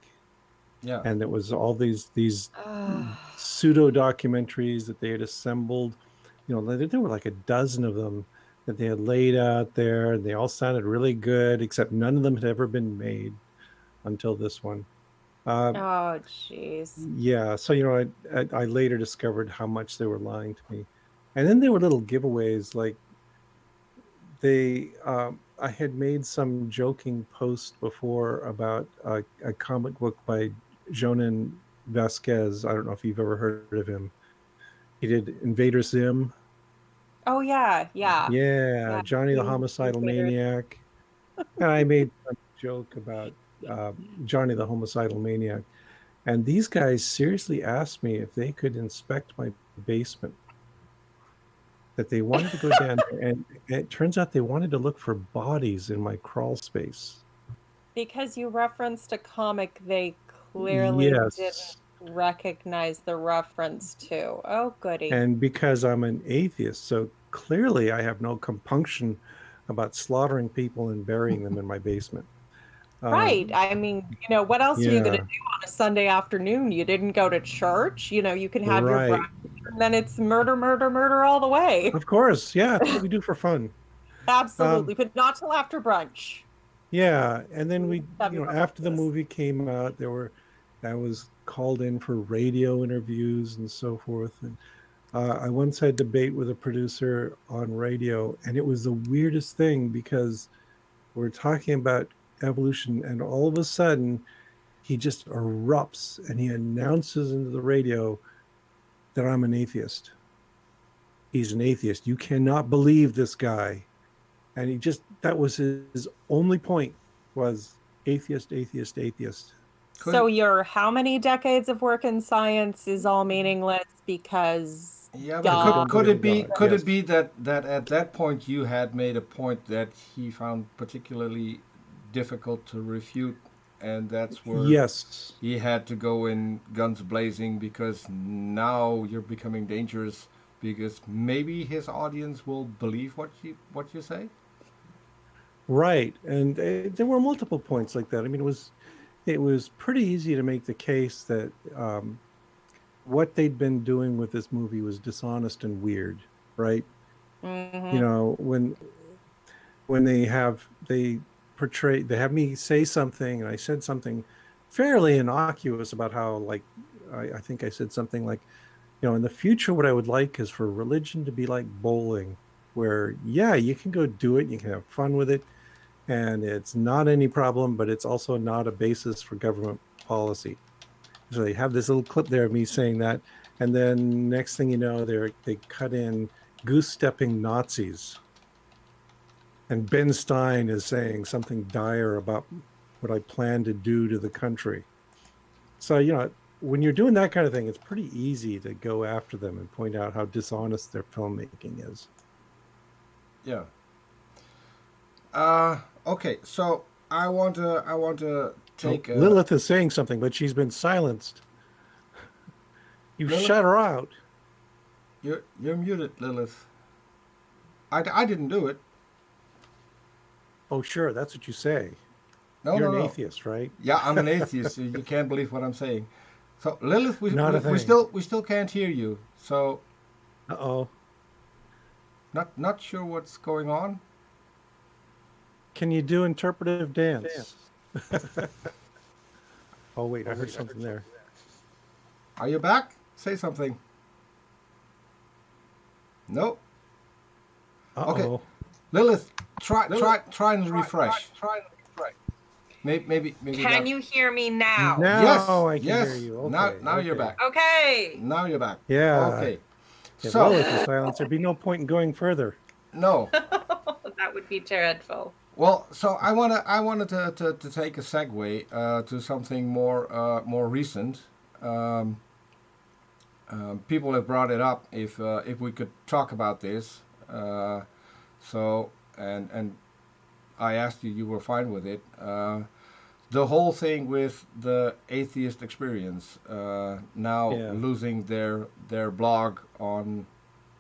A: yeah.
D: and it was all these pseudo documentaries that they had assembled. There were like a dozen of them that they had laid out there, and they all sounded really good, except none of them had ever been made until this one.
C: Oh, jeez.
D: Yeah, so I later discovered how much they were lying to me, and then there were little giveaways, like I had made some joking post before about a comic book by Jonan Vasquez. I don't know if you've ever heard of him. He did Invader Zim.
C: Oh, yeah. Yeah.
D: Yeah,
C: Yeah.
D: Johnny the Homicidal Maniac. And I made a joke about Johnny the Homicidal Maniac. And these guys seriously asked me if they could inspect my basement. That they wanted to go down there, and it turns out they wanted to look for bodies in my crawl space.
C: Because you referenced a comic they clearly didn't
D: Yes.
C: recognize the reference to. Oh, goody.
D: And because I'm an atheist, so clearly I have no compunction about slaughtering people and burying them in my basement.
C: Right. I mean, what else are you going to
D: Yeah,
C: do on a Sunday afternoon? You didn't go to church. You can have your brunch,
D: right.
C: and then it's murder, murder, murder all the way.
D: Of course. Yeah, that's what we do for fun.
C: Absolutely, but not till after brunch.
D: Yeah, and then
C: Have your
D: after the
C: breakfast.
D: movie came out, I was called in for radio interviews and so forth. And I once had a debate with a producer on radio, and it was the weirdest thing because we're talking about evolution, and all of a sudden he just erupts and he announces into the radio that I'm an atheist. He's an atheist. You cannot believe this guy. And that was his only point, was atheist, atheist, atheist.
C: So your how many decades of work in science is all meaningless because
A: Yeah, but
D: Because I
C: God.
D: don't
A: could
D: believe in
A: it be
D: God.
A: could
D: Yes.
A: it be that at that point you had made a point that he found particularly difficult to refute, and that's where
D: Yes.
A: he had to go in guns blazing because now you're becoming dangerous because maybe his audience will believe what you say.
D: Right. And there were multiple points like that. I mean, it was pretty easy to make the case that what they'd been doing with this movie was dishonest and weird, right?
C: Mm-hmm.
D: You know, when they have me say something, and I said something fairly innocuous about how, like, I think I said something like, you know, in the future, what I would like is for religion to be like bowling, where, yeah, you can go do it, you can have fun with it, and it's not any problem, but it's also not a basis for government policy. So they have this little clip there of me saying that, and then next thing you know, they cut in goose stepping Nazis, and Ben Stein is saying something dire about what I plan to do to the country. So, you know, when you're doing that kind of thing, it's pretty easy to go after them and point out how dishonest their filmmaking is.
A: Yeah. Okay. So I want to take.
D: Lilith is saying something, but she's been silenced. You
A: Lilith?
D: shut her out.
A: You're muted, Lilith. I didn't do it.
D: Oh, sure, that's what you say.
A: No,
D: You're
A: no,
D: an
A: no.
D: atheist, right?
A: Yeah, I'm an atheist. You can't believe what I'm saying. So Lilith,
D: Not a
A: we
D: thing.
A: still can't hear you. So
D: Uh-oh.
A: not sure what's going on.
D: Can you do interpretive dance? Oh, wait, I heard something there.
A: Are you back? Say something. No.
D: Uh-oh.
A: Okay. Lilith, try and refresh. Maybe.
C: Can you hear me now?
D: Now I can
A: yes.
D: hear you.
A: Now
D: Okay.
A: you're back.
C: Okay.
A: Now you're back.
D: Yeah.
A: Okay.
D: Yeah,
A: So
D: well, if you silence, there'd be no point in going further.
A: no.
C: That would be dreadful.
A: Well, so I wanted to take a segue to something more recent. People have brought it up if we could talk about this. So and I asked you, you were fine with it. The whole thing with the atheist experience now losing their blog on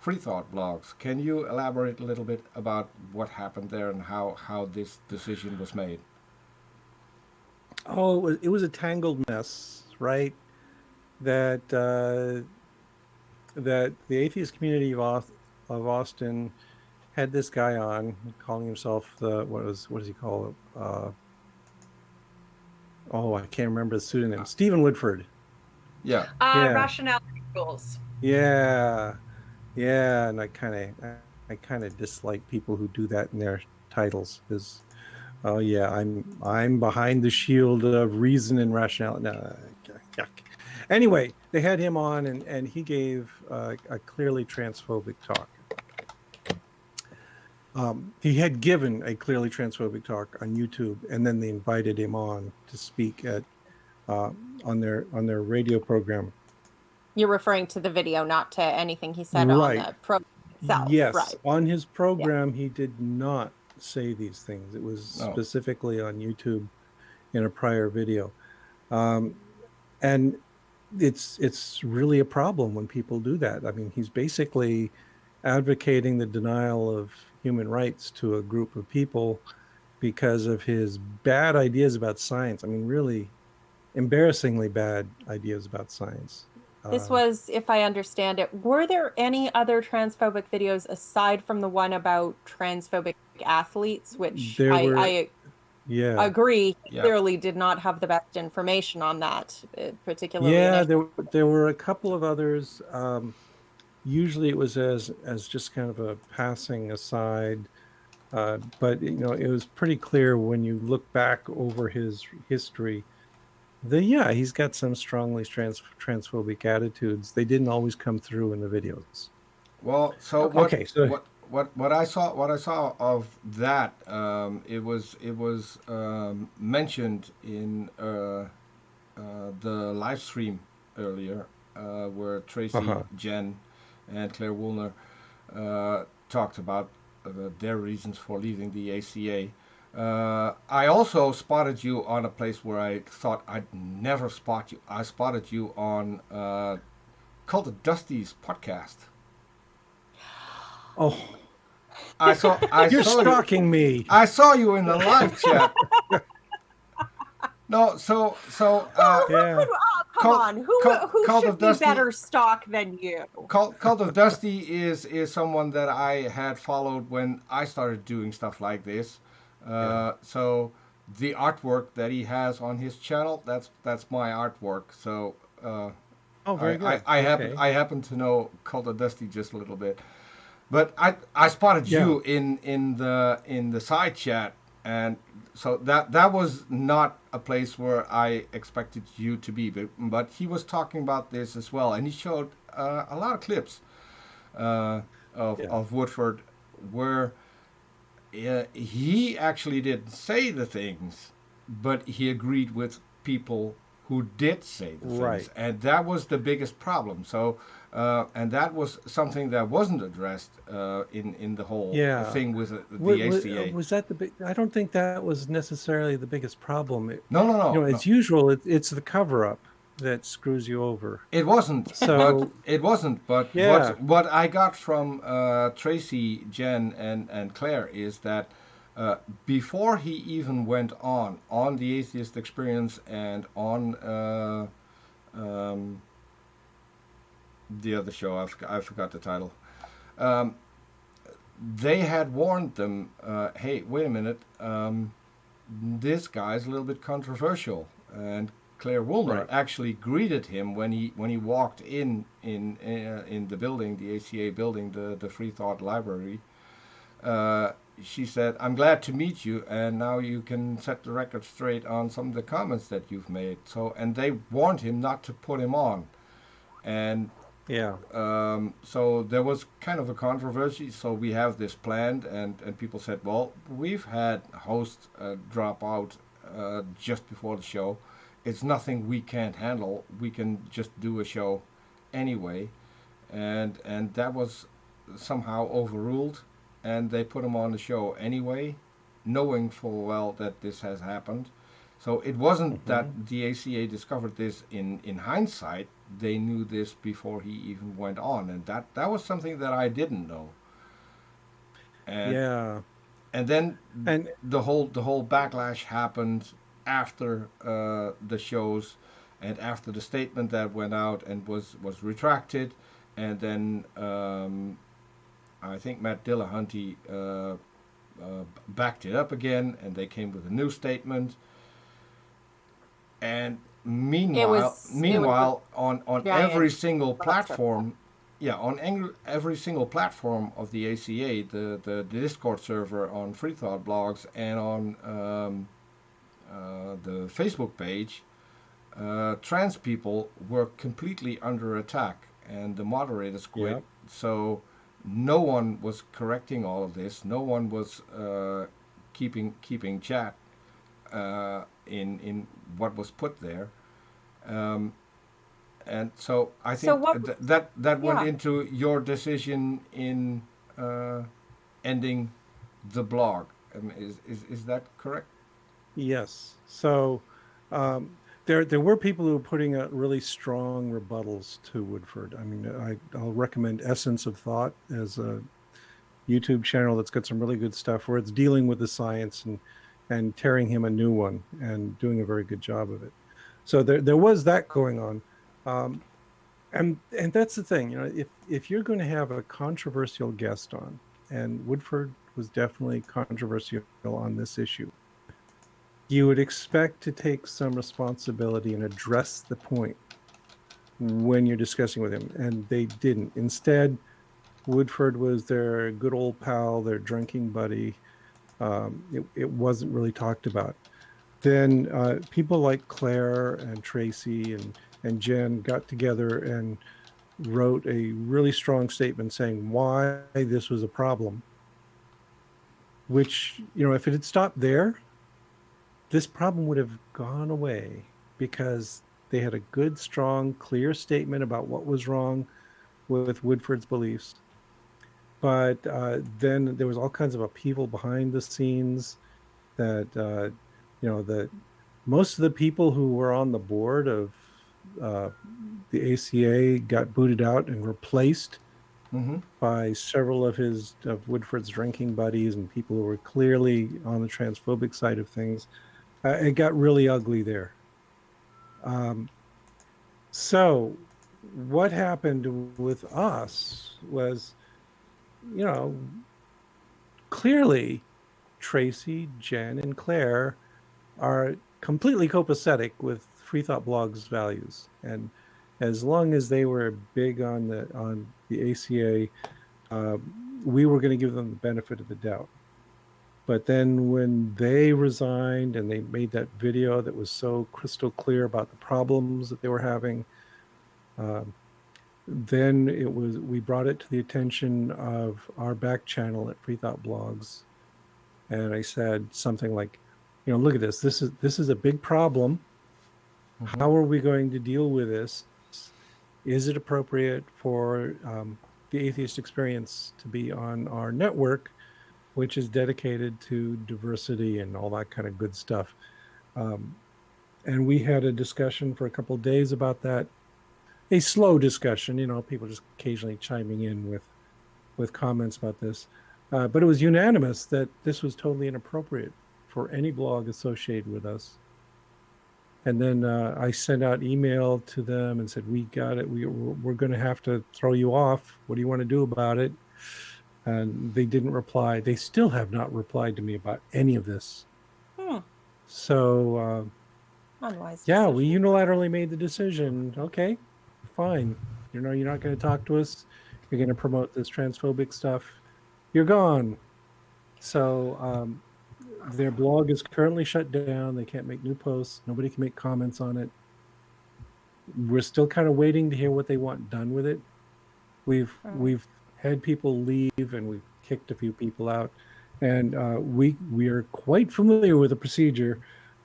A: free thought blogs. Can you elaborate a little bit about what happened there and how this decision was made?
D: Oh, it was a tangled mess, right? That that the atheist community of Austin had this guy on calling himself what does he call it? Oh, I can't remember the pseudonym. Stephen Woodford.
A: Yeah.
C: Rationality rules.
D: Yeah, and I kind of dislike people who do that in their titles because, oh yeah, I'm behind the shield of reason and rationality. No, yuck. Anyway, they had him on, and he gave a clearly transphobic talk. He had given a clearly transphobic talk on YouTube, and then they invited him on to speak at on their radio program.
C: You're referring to the video, not to anything he said
D: Right.
C: on the program itself.
D: Yes,
C: right.
D: On his program, he did not say these things. It was specifically on YouTube in a prior video, and it's really a problem when people do that. I mean, he's basically advocating the denial of human rights to a group of people because of his bad ideas about science. I mean, really embarrassingly bad ideas about science.
C: This was, if I understand it, were there any other transphobic videos aside from the one about transphobic athletes, which I agree clearly did not have the best information on that, particularly?
D: Yeah, there were a couple of others. Usually it was as just kind of a passing aside, but you know, it was pretty clear when you look back over his history that he's got some strongly transphobic attitudes. They didn't always come through in the videos.
A: Well, so what I saw of that, it was mentioned in the live stream earlier, where Tracy, Jen, and Claire Woolner talked about their reasons for leaving the ACA. I also spotted you on a place where I thought I'd never spot you. I spotted you on Cult of Dusty's podcast.
D: Oh,
A: I
D: you're
A: saw you.
D: stalking me.
A: I saw you in the live chat. No,
D: Yeah.
C: Come on, who
A: Cult
C: should
A: of
C: be
A: Dusty,
C: better stock than you?
A: Cult of Dusty is someone that I had followed when I started doing stuff like this. So the artwork that he has on his channel, that's my artwork. So
D: Oh, very good.
A: I happen to know Cult of Dusty just a little bit. But I spotted you in the side chat, and so that was not a place where I expected you to be. But he was talking about this as well, and he showed a lot of clips of Woodford where he actually didn't say the things, but he agreed with people who did say the things, and that was the biggest problem. So, and that was something that wasn't addressed in the whole thing with the ACA.
D: Was that the big? I don't think that was necessarily the biggest problem.
A: No.
D: As usual, it's the cover-up that screws you over.
A: It wasn't.
D: So
A: it wasn't. But what I got from Tracy, Jen, and Claire is that before he even went on the Atheist Experience and on the other show, I forgot the title. They had warned them, hey, wait a minute, this guy's a little bit controversial, and Claire Woolner actually greeted him when he walked in the building, the ACA building, the Free Thought Library. She said, "I'm glad to meet you, and now you can set the record straight on some of the comments that you've made." So, and they warned him not to put him on, and so there was kind of a controversy. So we have this planned, and people said, "Well, we've had hosts drop out just before the show. It's nothing we can't handle. We can just do a show anyway," and that was somehow overruled. And they put him on the show anyway, knowing full well that this has happened. So it wasn't that the ACA discovered this in hindsight. They knew this before he even went on, and that was something that I didn't know. And and then the whole backlash happened after the shows, and after the statement that went out and was retracted, and then I think Matt Dillahunty backed it up again, and they came with a new statement. And meanwhile, on every single platform, on every single platform of the ACA, the Discord server, on Free Thought blogs, and on the Facebook page, trans people were completely under attack, and the moderators quit. So no one was correcting all of this. No one was keeping chat in what was put there, and so I think that went into your decision in ending the blog. Is that correct?
D: Yes. So there were people who were putting out really strong rebuttals to Woodford. I mean, I'll recommend Essence of Thought as a YouTube channel that's got some really good stuff where it's dealing with the science and tearing him a new one and doing a very good job of it. So there was that going on. And that's the thing, if you're going to have a controversial guest on, and Woodford was definitely controversial on this issue, you would expect to take some responsibility and address the point when you're discussing with him, and they didn't. Instead, Woodford was their good old pal, their drinking buddy. It wasn't really talked about. Then people like Claire and Tracy and Jen got together and wrote a really strong statement saying why this was a problem, which, if it had stopped there, this problem would have gone away, because they had a good, strong, clear statement about what was wrong with Woodford's beliefs. But then there was all kinds of upheaval behind the scenes that that most of the people who were on the board of the ACA got booted out and replaced by several of Woodford's drinking buddies and people who were clearly on the transphobic side of things. It got really ugly there. So what happened with us was, clearly Tracy, Jen, and Claire are completely copacetic with Free Thought Blog's values, and as long as they were big on the ACA, we were going to give them the benefit of the doubt. But then when they resigned and they made that video that was so crystal clear about the problems that they were having, then we brought it to the attention of our back channel at Free Thought Blogs, and I said something like, look at this. This is a big problem. How are we going to deal with this? Is it appropriate for the Atheist Experience to be on our network, which is dedicated to diversity and all that kind of good stuff? And we had a discussion for a couple of days about that. A slow discussion, people just occasionally chiming in with comments about this. But it was unanimous that this was totally inappropriate for any blog associated with us. And then I sent out email to them and said, we got it. We're going to have to throw you off. What do you want to do about it? And they didn't reply. They still have not replied to me about any of this. So,
C: unwise
D: yeah,
C: decision.
D: we unilaterally made the decision. Okay, fine. You're not going to talk to us. You're going to promote this transphobic stuff. You're gone. So, their blog is currently shut down. They can't make new posts. Nobody can make comments on it. We're still kind of waiting to hear what they want done with it. We've had people leave and we've kicked a few people out, and we are quite familiar with the procedure.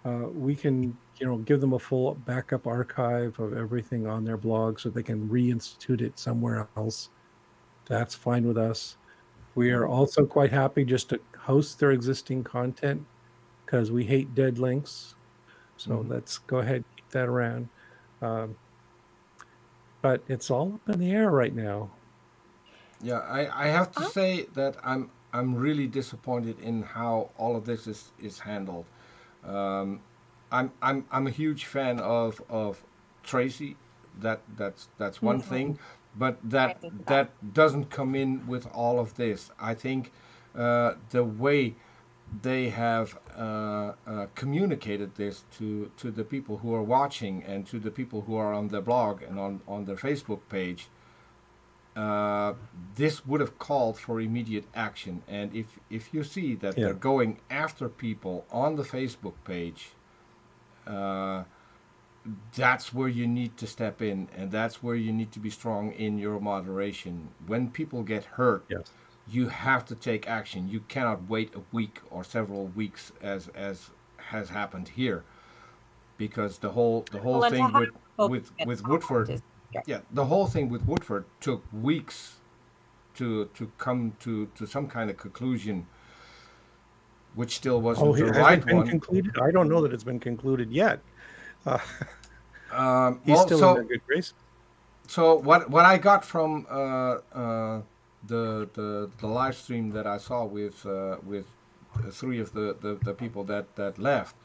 D: We can give them a full backup archive of everything on their blog so they can reinstitute it somewhere else. That's fine with us. We are also quite happy just to host their existing content because we hate dead links. So let's go ahead and keep that around. But it's all up in the air right now.
A: Yeah, I have to say that I'm really disappointed in how all of this is handled. I'm a huge fan of Tracy. That's one thing. But that doesn't come in with all of this. I think the way they have communicated this to the people who are watching and to the people who are on their blog and on their Facebook page, this would have called for immediate action. And if you see that they're going after people on the Facebook page, that's where you need to step in, and that's where you need to be strong in your moderation. When people get hurt, you have to take action. You cannot wait a week or several weeks as has happened here, because the whole thing with Woodford, the whole thing with Woodford took weeks to come to some kind of conclusion, which still wasn't the right one.
D: Concluded? I don't know that it's been concluded yet. He's still in a good grace.
A: So what I got from the live stream that I saw with three of the people that left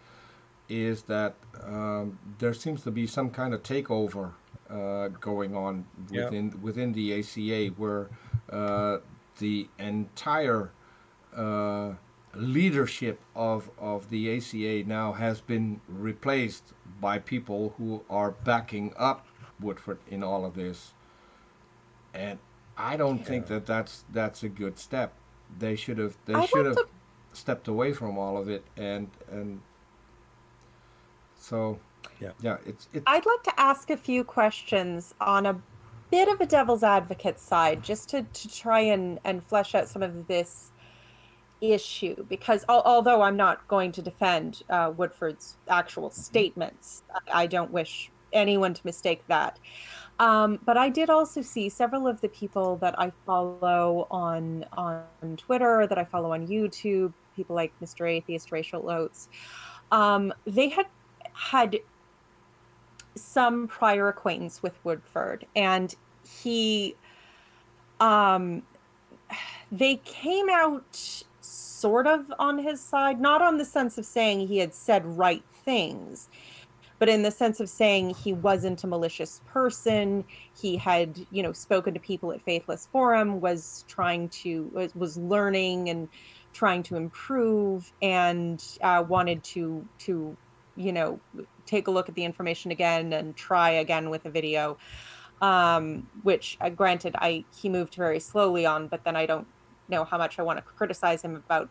A: is that there seems to be some kind of takeover going on within the ACA, where the entire leadership of the ACA now has been replaced by people who are backing up Woodford in all of this, and I don't think that's a good step. They should have stepped away from all of it, and so it's.
C: I'd like to ask a few questions on a bit of a devil's advocate side, just to try and flesh out some of this issue, because although I'm not going to defend Woodford's actual statements, I don't wish anyone to mistake that. But I did also see several of the people that I follow on Twitter, that I follow on YouTube, people like Mr. Atheist, Rachel Oates. They had some prior acquaintance with Woodford, and he they came out sort of on his side, not on the sense of saying he had said right things, but in the sense of saying he wasn't a malicious person. He had, spoken to people at Faithless Forum, was learning and trying to improve, and wanted to take a look at the information again and try again with a video, which granted he moved very slowly on, but then I don't know how much I want to criticize him about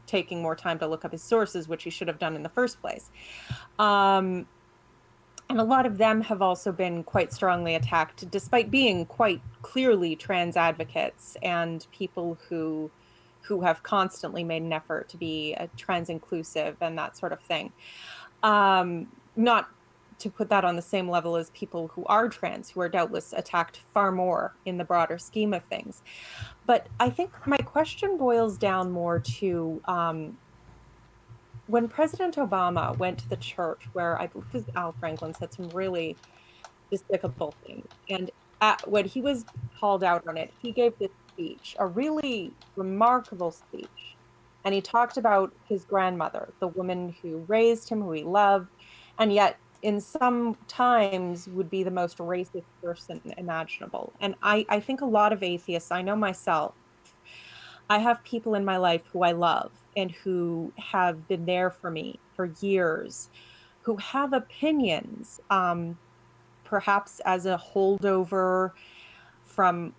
C: taking more time to look up his sources, which he should have done in the first place. And a lot of them have also been quite strongly attacked, despite being quite clearly trans advocates and people who have constantly made an effort to be trans inclusive and that sort of thing. Not to put that on the same level as people who are trans, who are doubtless attacked far more in the broader scheme of things. But I think my question boils down more to when President Obama went to the church, where I believe Al Franklin said some really despicable things, and when he was called out on it, he gave this speech, a really remarkable speech. And he talked about his grandmother, the woman who raised him, who he loved, and yet in some times would be the most racist person imaginable. And I think a lot of atheists, I know myself, I have people in my life who I love and who have been there for me for years, who have opinions, perhaps as a holdover from,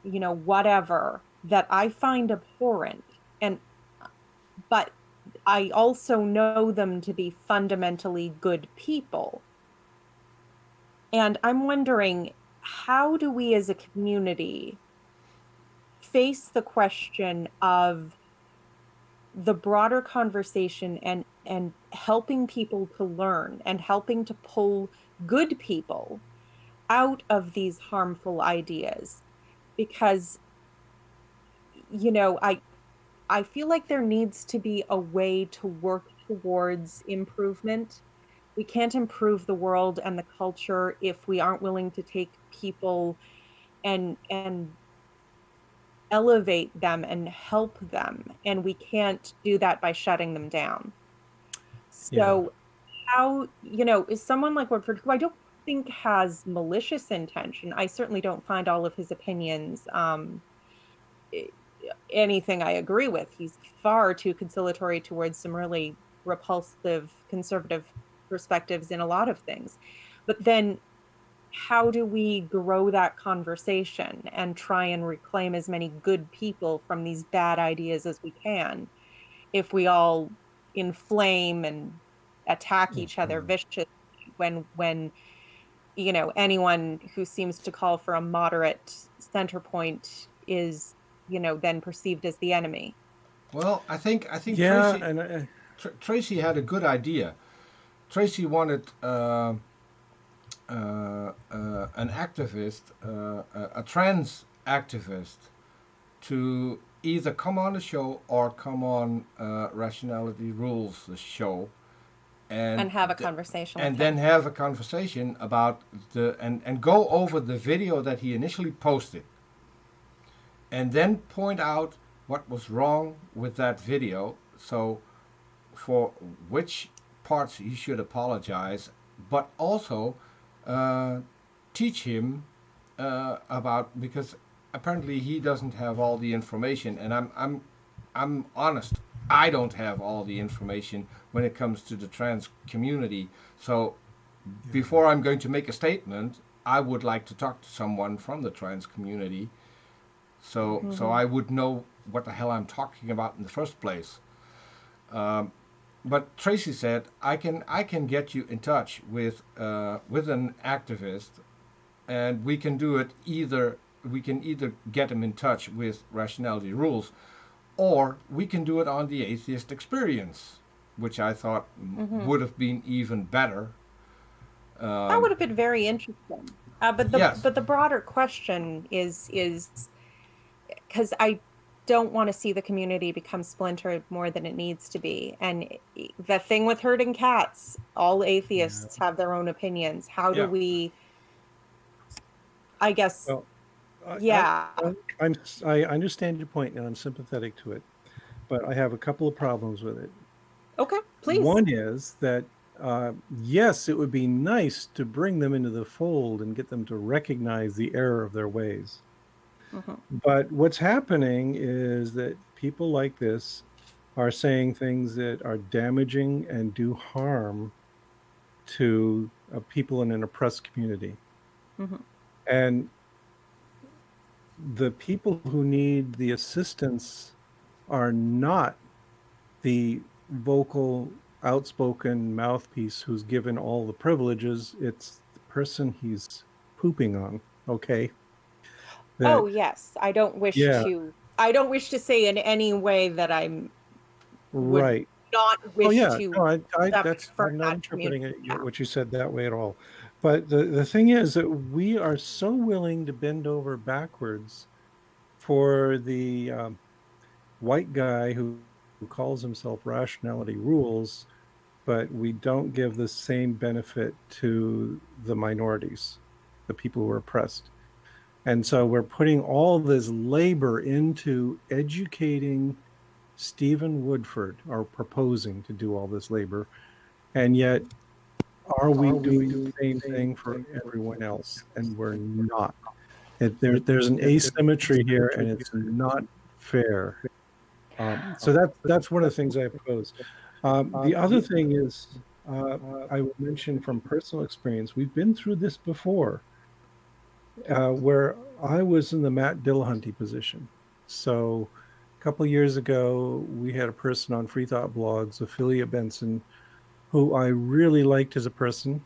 C: whatever, that I find abhorrent. But I also know them to be fundamentally good people. And I'm wondering, how do we as a community face the question of the broader conversation and helping people to learn and helping to pull good people out of these harmful ideas? Because, I feel like there needs to be a way to work towards improvement. We can't improve the world and the culture if we aren't willing to take people and elevate them and help them. And we can't do that by shutting them down. So how, is someone like Woodford, who I don't think has malicious intention, I certainly don't find all of his opinions anything I agree with. He's far too conciliatory towards some really repulsive conservative perspectives in a lot of things. But then how do we grow that conversation and try and reclaim as many good people from these bad ideas as we can, if we all inflame and attack each other viciously when anyone who seems to call for a moderate center point is then perceived as the enemy?
A: Well, I think
D: Yeah,
A: Tracy,
D: and
A: Tracy had a good idea. Tracy wanted an activist, a trans activist, to either come on the show or come on Rationality Rules, the show,
C: And have a conversation
A: and
C: with
A: then
C: him.
A: have a conversation about and go over the video that he initially posted, and then point out what was wrong with that video, so for which parts he should apologize, but also teach him about, because apparently he doesn't have all the information, and I'm honest, I don't have all the information when it comes to the trans community. So before I'm going to make a statement, I would like to talk to someone from the trans community, so I would know what the hell I'm talking about in the first place. But Tracy said I can get you in touch with an activist, and we can do it either. We can either get him in touch with Rationality Rules, or we can do it on the Atheist Experience, which I thought would have been even better.
C: That would have been very interesting. But
A: Yes.
C: the broader question is because I don't want to see the community become splintered more than it needs to be. And the thing with herding cats, all atheists have their own opinions. How do
A: Yeah.
C: we, I guess,
D: Well,
C: yeah.
D: I understand your point and I'm sympathetic to it, but I have a couple of problems with it.
C: Okay, please.
D: One is that yes, it would be nice to bring them into the fold and get them to recognize the error of their ways. But what's happening is that people like this are saying things that are damaging and do harm to people in an oppressed community. And the people who need the assistance are not the vocal, outspoken mouthpiece who's given all the privileges. It's the person he's pooping on. Okay.
C: Oh yes, I don't wish to say in any way that I'm would not wish to
D: I'm not interpreting it, what you said that way at all. But the thing is that we are so willing to bend over backwards for the white guy who calls himself rationality rules, but we don't give the same benefit to the minorities, the people who are oppressed. And so we're putting all this labor into educating Stephen Woodford, or proposing to do all this labor. And yet, are we doing the same thing for everyone else? And we're not. There's an asymmetry here, and it's not fair. So that's one of the things I oppose. The other thing is, I will mention from personal experience, we've been through this before, where I was in the Matt Dillahunty position. So a couple of years ago, we had a person on Free Thought Blogs, Ophelia Benson, who I really liked as a person.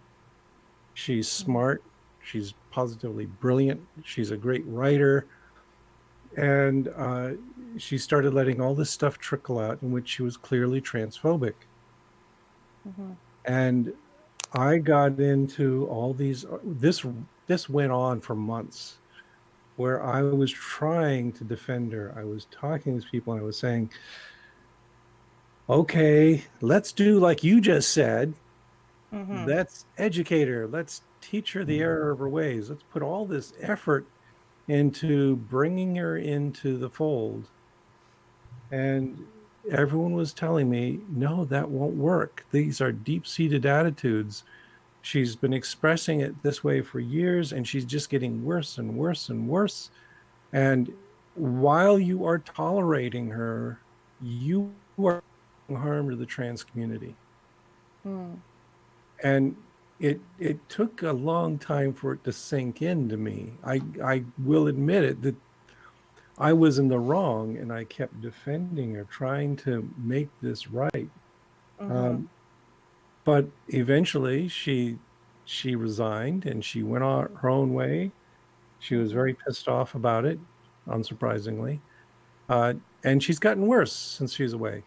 D: She's smart. She's positively brilliant. She's a great writer. And she started letting all this stuff trickle out in which she was clearly transphobic. And I got into all these, this went on for months, where I was trying to defend her. I was talking to these people and I was saying, okay, let's do like you just said. Let's educate her. Let's teach her the error of her ways. Let's put all this effort into bringing her into the fold. And everyone was telling me, no, that won't work. These are deep-seated attitudes. She's been expressing it this way for years, and she's just getting worse and worse and worse. And while you are tolerating her, you are doing harm to the trans community. And it took a long time for it to sink into me. I will admit it, that I was in the wrong, and I kept defending her, trying to make this right. But eventually she resigned and she went on her own way. She was very pissed off about it, unsurprisingly. And she's gotten worse since she's away.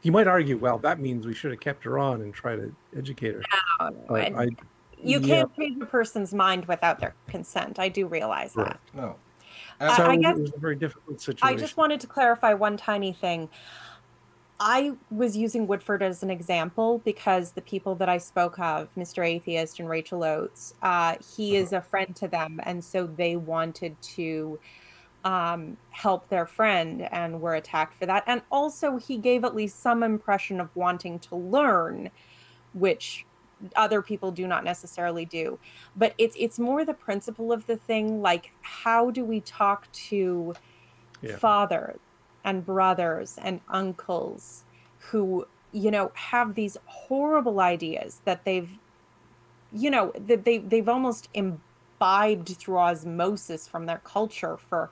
D: You might argue, well, that means we should have kept her on and try to educate her.
C: You can't change a person's mind without their consent. I do realize that.
A: No.
D: So
C: I guess
D: it was a very difficult situation.
C: I just wanted to clarify one tiny thing. I was using Woodford as an example because the people that I spoke of, Mr. Atheist and Rachel Oates, he is a friend to them. And so they wanted to help their friend and were attacked for that. And also he gave at least some impression of wanting to learn, which other people do not necessarily do. But it's more the principle of the thing, like how do we talk to fathers and brothers and uncles who, have these horrible ideas that they've almost imbibed through osmosis from their culture for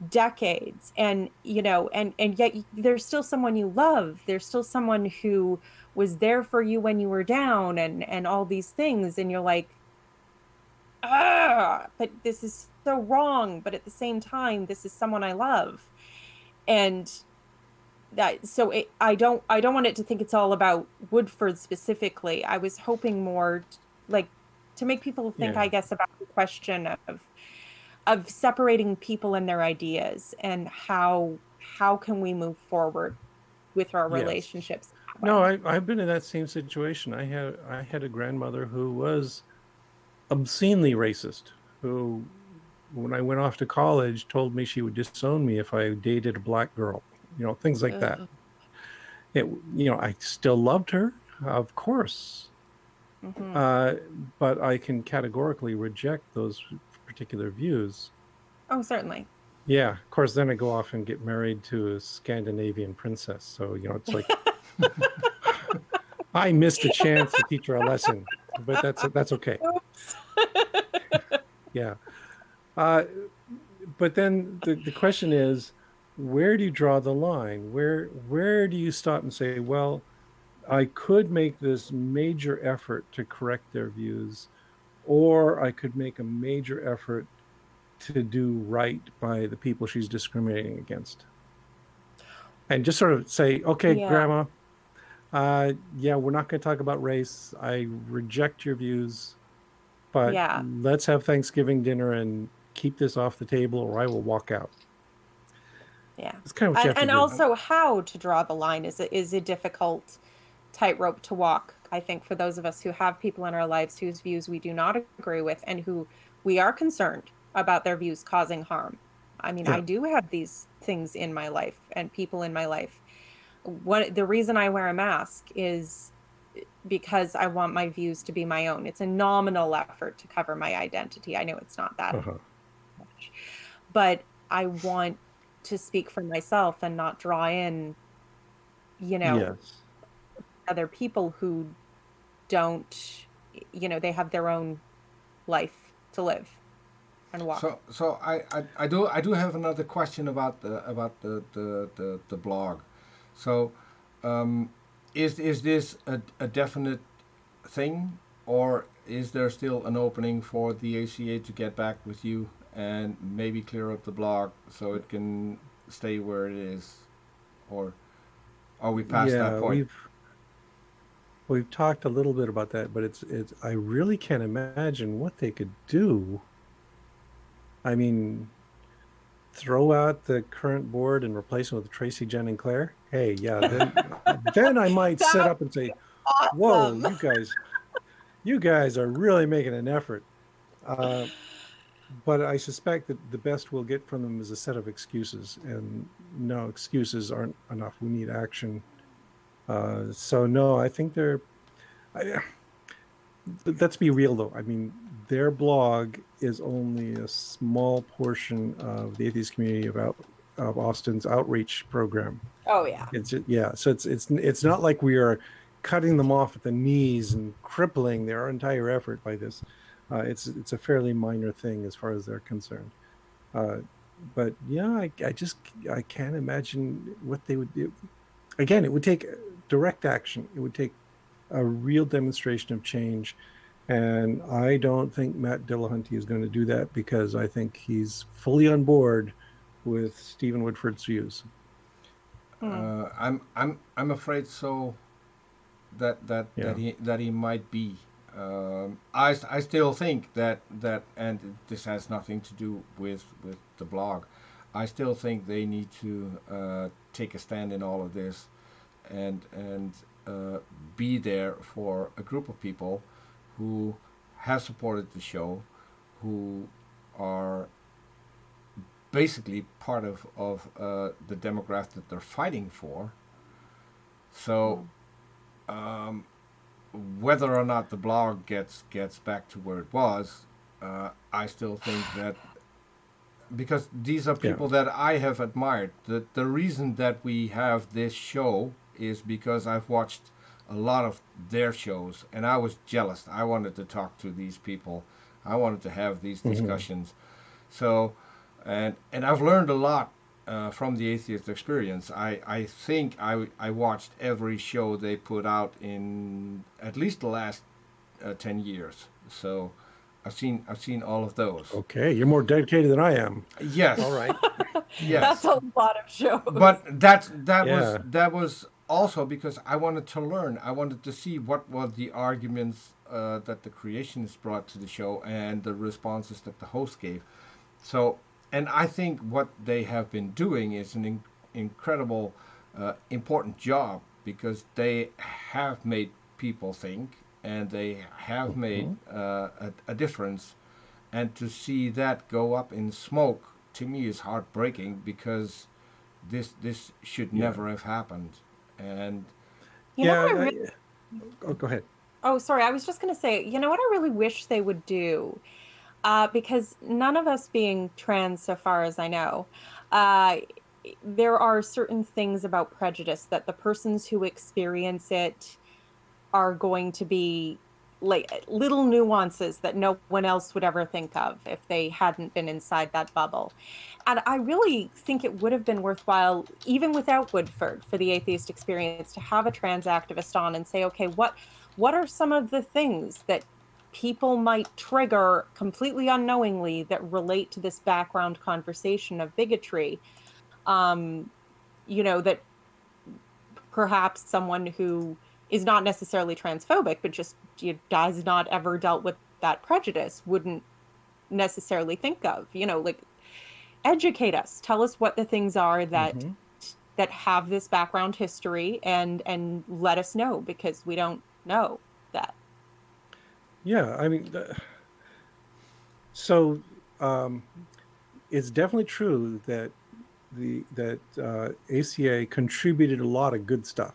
C: decades, and yet there's still someone you love, there's still someone who was there for you when you were down, and all these things, and you're like, but this is so wrong, but at the same time this is someone I love. And that, so I don't want it to think it's all about Woodford specifically. I was hoping more like to make people think,
D: Yeah.
C: I guess, about the question of separating people and their ideas, and how can we move forward with our
D: Yes.
C: relationships that
D: No,
C: way.
D: I've been in that same situation. I had a grandmother who was obscenely racist, who, when I went off to college, told me she would disown me if I dated a black girl, things like that.
C: Ugh.
D: I still loved her, of course,
C: Mm-hmm.
D: but I can categorically reject those particular views.
C: Oh, certainly.
D: Yeah, of course, then I go off and get married to a Scandinavian princess. So, it's like, I missed a chance to teach her a lesson, but that's okay.
C: Oops.
D: Yeah. But then the question is, where do you draw the line? Where do you stop and say, well, I could make this major effort to correct their views, or I could make a major effort to do right by the people she's discriminating against? And just sort of say, okay,
C: Yeah.
D: Grandma, yeah, we're not going to talk about race. I reject your views, but
C: Yeah.
D: let's have Thanksgiving dinner and keep this off the table, or I will walk out.
C: Yeah.
D: It's kind of what you have to
C: And
D: do.
C: also how to draw the line is a difficult tightrope to walk, I think, for those of us who have people in our lives whose views we do not agree with, and who we are concerned about their views causing harm. I mean,
D: Yeah.
C: I do have these things in my life and people in my life. The reason I wear a mask is because I want my views to be my own. It's a nominal effort to cover my identity. I know it's not that much, but I want to speak for myself and not draw in,
D: Yes.
C: other people who don't, they have their own life to live and walk.
A: So I do have another question about the blog. So is this a definite thing, or is there still an opening for the ACA to get back with you and maybe clear up the blog so it can stay where it is, or are we past that point?
D: We've talked a little bit about that, but it's I really can't imagine what they could do. I mean, throw out the current board and replace it with Tracy, Jen, and Claire. Hey, yeah, then I might sit up and say, "Whoa,
C: Awesome.
D: you guys are really making an effort." But I suspect that the best we'll get from them is a set of excuses, and no, excuses aren't enough. We need action. So no, I think let's be real though. I mean, their blog is only a small portion of the atheist community of Austin's outreach program.
C: Oh yeah.
D: So it's not like we are cutting them off at the knees and crippling their entire effort by this. It's a fairly minor thing as far as they're concerned. But yeah, I can't imagine what they would do. Again, it would take direct action. It would take a real demonstration of change. And I don't think Matt Dillahunty is going to do that, because I think he's fully on board with Stephen Woodford's views.
A: I'm afraid so. That he might be. I still think that and this has nothing to do with the blog. I still think they need to take a stand in all of this, and be there for a group of people who have supported the show, who are basically part of the demographic that they're fighting for. So whether or not the blog gets back to where it was, I still think that, because these are people that I have admired. The reason that we have this show is because I've watched a lot of their shows, and I was jealous. I wanted to talk to these people. I wanted to have these discussions. So, and I've learned a lot from the atheist experience. I think I watched every show they put out in at least the last 10 years. So I've seen all of those.
D: Okay, you're more dedicated than I am.
A: Yes.
D: All right.
A: Yes.
C: That's a lot of shows.
A: But that was also because I wanted to learn. I wanted to see what were the arguments that the creationists brought to the show and the responses that the host gave. So, and I think what they have been doing is an incredible, important job, because they have made people think, and they have made a difference. And to see that go up in smoke, to me, is heartbreaking, because this should never have happened. And
C: You know what I really...
D: Oh, go ahead.
C: Oh, sorry. I was just going to say, you know what I really wish they would do? Because none of us being trans, so far as I know, there are certain things about prejudice that the persons who experience it are going to be like little nuances that no one else would ever think of if they hadn't been inside that bubble. And I really think it would have been worthwhile, even without Woodford, for the atheist experience to have a trans activist on and say, okay, what are some of the things that people might trigger completely unknowingly that relate to this background conversation of bigotry? That perhaps someone who is not necessarily transphobic, but just does not ever dealt with that prejudice wouldn't necessarily think of. Like, educate us, tell us what the things are that have this background history, and let us know, because we don't know that.
D: Yeah, I mean, so it's definitely true that ACA contributed a lot of good stuff.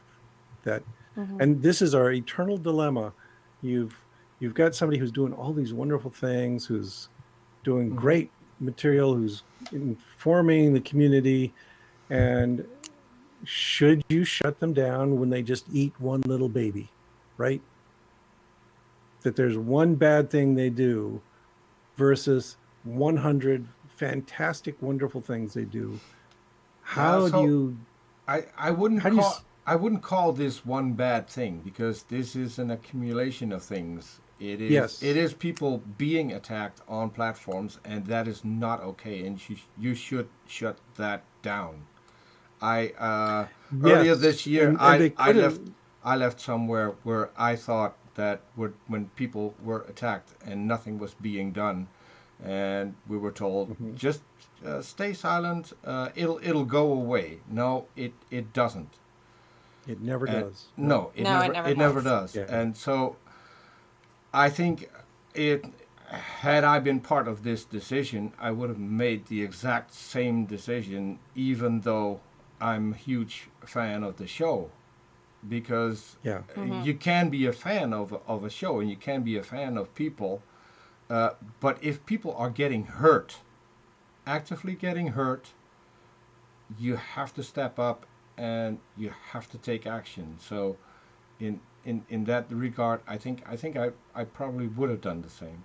D: And this is our eternal dilemma. You've got somebody who's doing all these wonderful things, who's doing great material, who's informing the community, and should you shut them down when they just eat one little baby, right? That there's one bad thing they do versus 100 fantastic, wonderful things they do. How do you...
A: I wouldn't call this one bad thing, because this is an accumulation of things. It is people being attacked on platforms, and that is not okay, and you should shut that down. Earlier this year, I left somewhere where I thought that when people were attacked and nothing was being done, and we were told, just stay silent, it'll go away. No, it doesn't.
D: It never does.
A: No, it never does.
D: Yeah.
A: And so I think had I been part of this decision, I would have made the exact same decision, even though I'm a huge fan of the show. Because you can be a fan of a show, and you can be a fan of people, but if people are getting hurt, actively getting hurt, you have to step up and you have to take action. So in that regard, I think I probably would have done the same.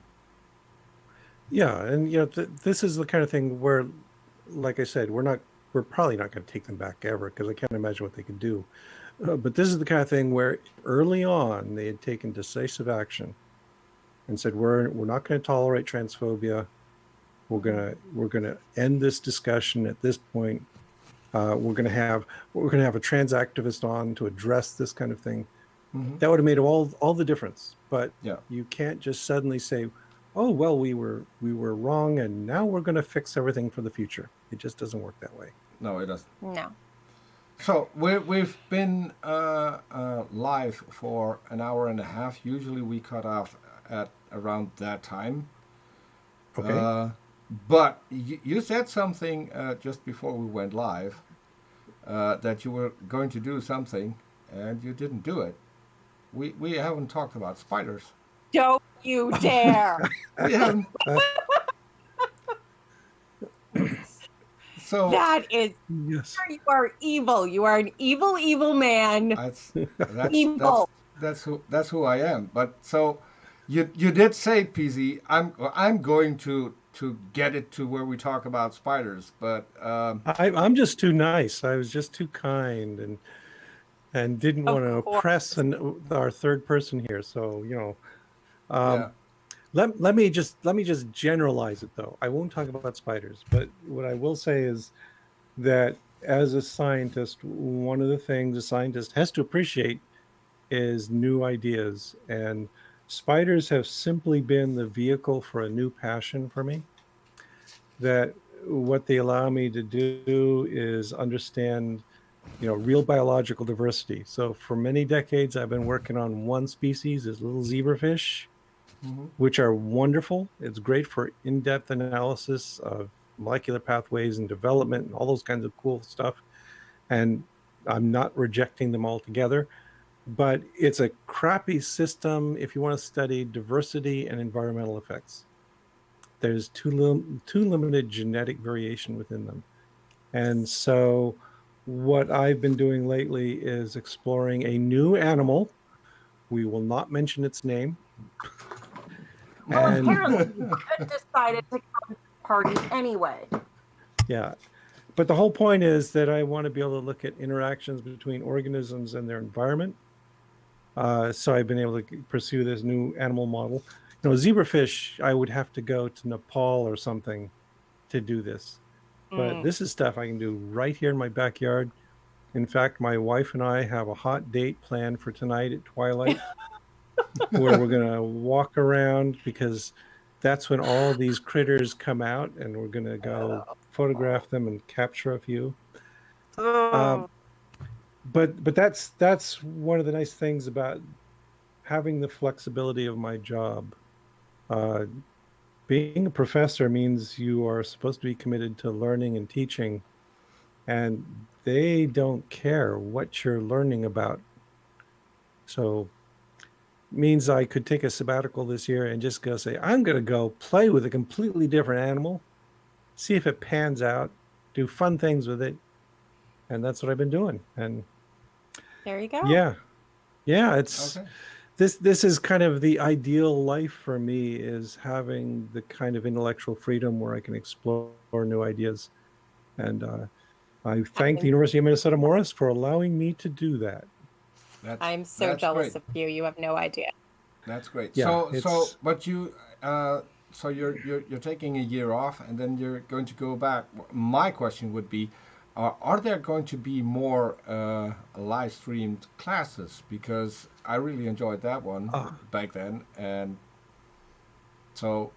D: Yeah, and this is the kind of thing where, like I said, we're probably not going to take them back ever, because I can't imagine what they could do. But this is the kind of thing where early on they had taken decisive action and said, we're not going to tolerate transphobia. We're gonna end this discussion at this point. We're gonna have a trans activist on to address this kind of thing. That would have made all the difference. But you can't just suddenly say, oh well, we were wrong, and now we're going to fix everything for the future. It just doesn't work that way.
A: No, it doesn't.
C: No.
A: So we've been live for an hour and a half. Usually we cut off at around that time.
D: Okay.
A: But you said something just before we went live, that you were going to do something, and you didn't do it. We haven't talked about spiders.
C: Don't you dare!
A: We haven't. So
C: that is,
D: yes.
C: You are evil. You are an evil, evil man. Evil.
A: That's who I am. But so you did say, PZ, I'm going to get it to where we talk about spiders, but
D: I'm just too nice. I was just too kind and didn't want to oppress our third person here. So Let me just generalize it, though. I won't talk about spiders, but what I will say is that as a scientist, one of the things a scientist has to appreciate is new ideas. And spiders have simply been the vehicle for a new passion for me. That what they allow me to do is understand, real biological diversity. So for many decades, I've been working on one species, is little zebrafish, which are wonderful. It's great for in-depth analysis of molecular pathways and development and all those kinds of cool stuff. And I'm not rejecting them altogether, but it's a crappy system if you want to study diversity and environmental effects. There's too limited genetic variation within them. And so what I've been doing lately is exploring a new animal. We will not mention its name.
C: Well, apparently you decided to come to the party anyway.
D: Yeah. But the whole point is that I want to be able to look at interactions between organisms and their environment. So I've been able to pursue this new animal model. Zebrafish, I would have to go to Nepal or something to do this. But this is stuff I can do right here in my backyard. In fact, my wife and I have a hot date planned for tonight at twilight where we're going to walk around, because that's when all these critters come out, and we're going to go photograph them and capture a few. But that's one of the nice things about having the flexibility of my job. Being a professor means you are supposed to be committed to learning and teaching, and they don't care what you're learning about. So it means I could take a sabbatical this year and just go say, I'm going to go play with a completely different animal, see if it pans out, do fun things with it. And that's what I've been doing. And
C: there you go.
D: Yeah. It's okay. This is kind of the ideal life for me, is having the kind of intellectual freedom where I can explore new ideas. And I thank the University of Minnesota Morris for allowing me to do that.
C: I'm so jealous of you. You have no idea.
A: That's great.
D: Yeah,
A: but you, so you're taking a year off, and then you're going to go back. My question would be, are there going to be more live streamed classes? Because I really enjoyed that one back then, and so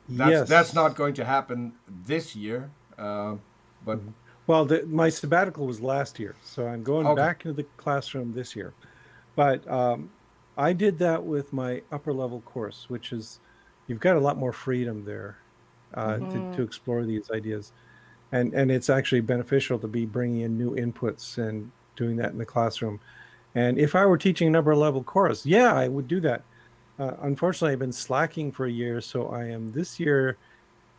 A: that's not going to happen this year. But
D: well, my sabbatical was last year, so I'm going back into the classroom this year. But I did that with my upper level course, which is, you've got a lot more freedom there to explore these ideas. And it's actually beneficial to be bringing in new inputs and doing that in the classroom. And if I were teaching an upper level course, I would do that. Unfortunately, I've been slacking for a year, so I am this year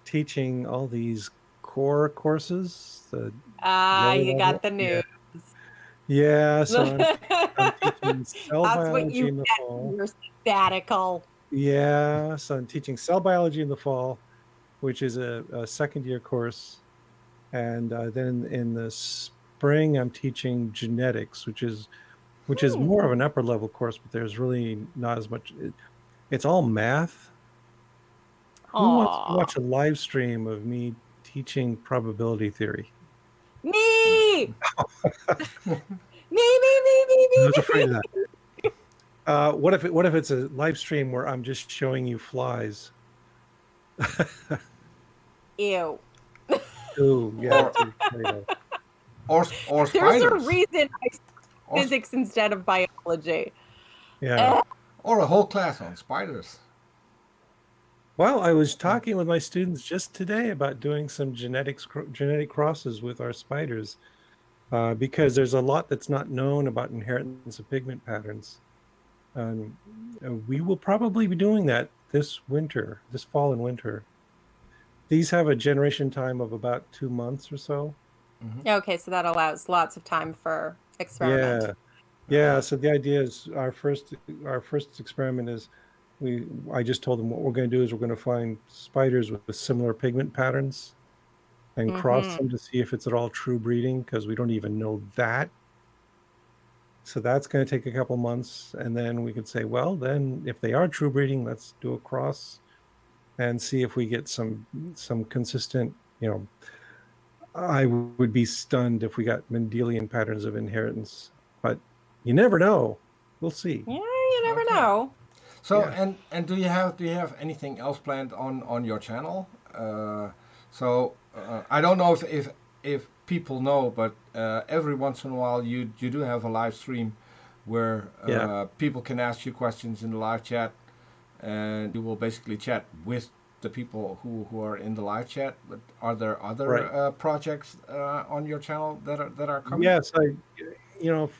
D: teaching all these core courses.
C: You got the news.
D: Yeah, so I'm teaching cell biology in the fall.
C: Your sabbatical.
D: Yeah, so I'm teaching cell biology in the fall, which is a second year course. And then in the spring, I'm teaching genetics, which is more of an upper level course, but there's really not as much. It's all math. Who wants to watch a live stream of me teaching probability theory?
C: Me! me!
D: I was afraid of that. What if it's a live stream where I'm just showing you flies?
C: Ew.
D: Ooh, yeah.
A: Or spiders.
C: There's a reason I studied physics instead of biology.
D: Yeah.
A: Or a whole class on spiders.
D: Well, I was talking with my students just today about doing some genetic crosses with our spiders, because there's a lot that's not known about inheritance of pigment patterns. We will probably be doing that this fall and winter. These have a generation time of about 2 months or so.
C: Okay, so that allows lots of time for experiment.
D: Yeah. So the idea is our first experiment is I just told them what we're going to do is we're going to find spiders with similar pigment patterns and cross them to see if it's at all true breeding, because we don't even know that. So that's going to take a couple months, and then we could say, well, then if they are true breeding, let's do a cross and see if we get some consistent, I would be stunned if we got Mendelian patterns of inheritance, but you never know. We'll see.
C: Yeah, you never know.
A: So
D: Yeah.
A: and do you have anything else planned on your channel? I don't know if people know, but every once in a while you do have a live stream where
D: Yeah.
A: people can ask you questions in the live chat, and you will basically chat with the people who are in the live chat. But are there other
D: Right.
A: projects on your channel that are coming?
D: Yes, you know,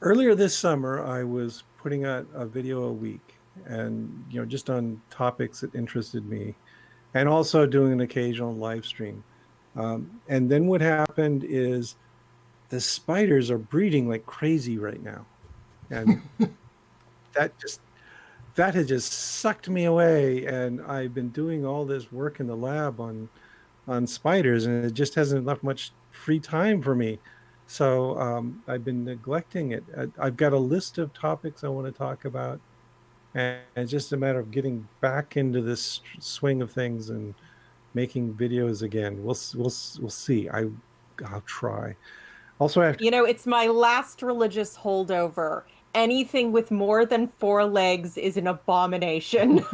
D: earlier this summer, I was putting out a video a week, and just on topics that interested me, and also doing an occasional live stream. And then what happened is the spiders are breeding like crazy right now, and that just that has just sucked me away. And I've been doing all this work in the lab on spiders, and it just hasn't left much free time for me. So I've been neglecting it. I've got a list of topics I want to talk about, and it's just a matter of getting back into this swing of things and making videos again. We'll see. I'll try. Also, I have to.
C: It's my last religious holdover. Anything with more than four legs is an abomination.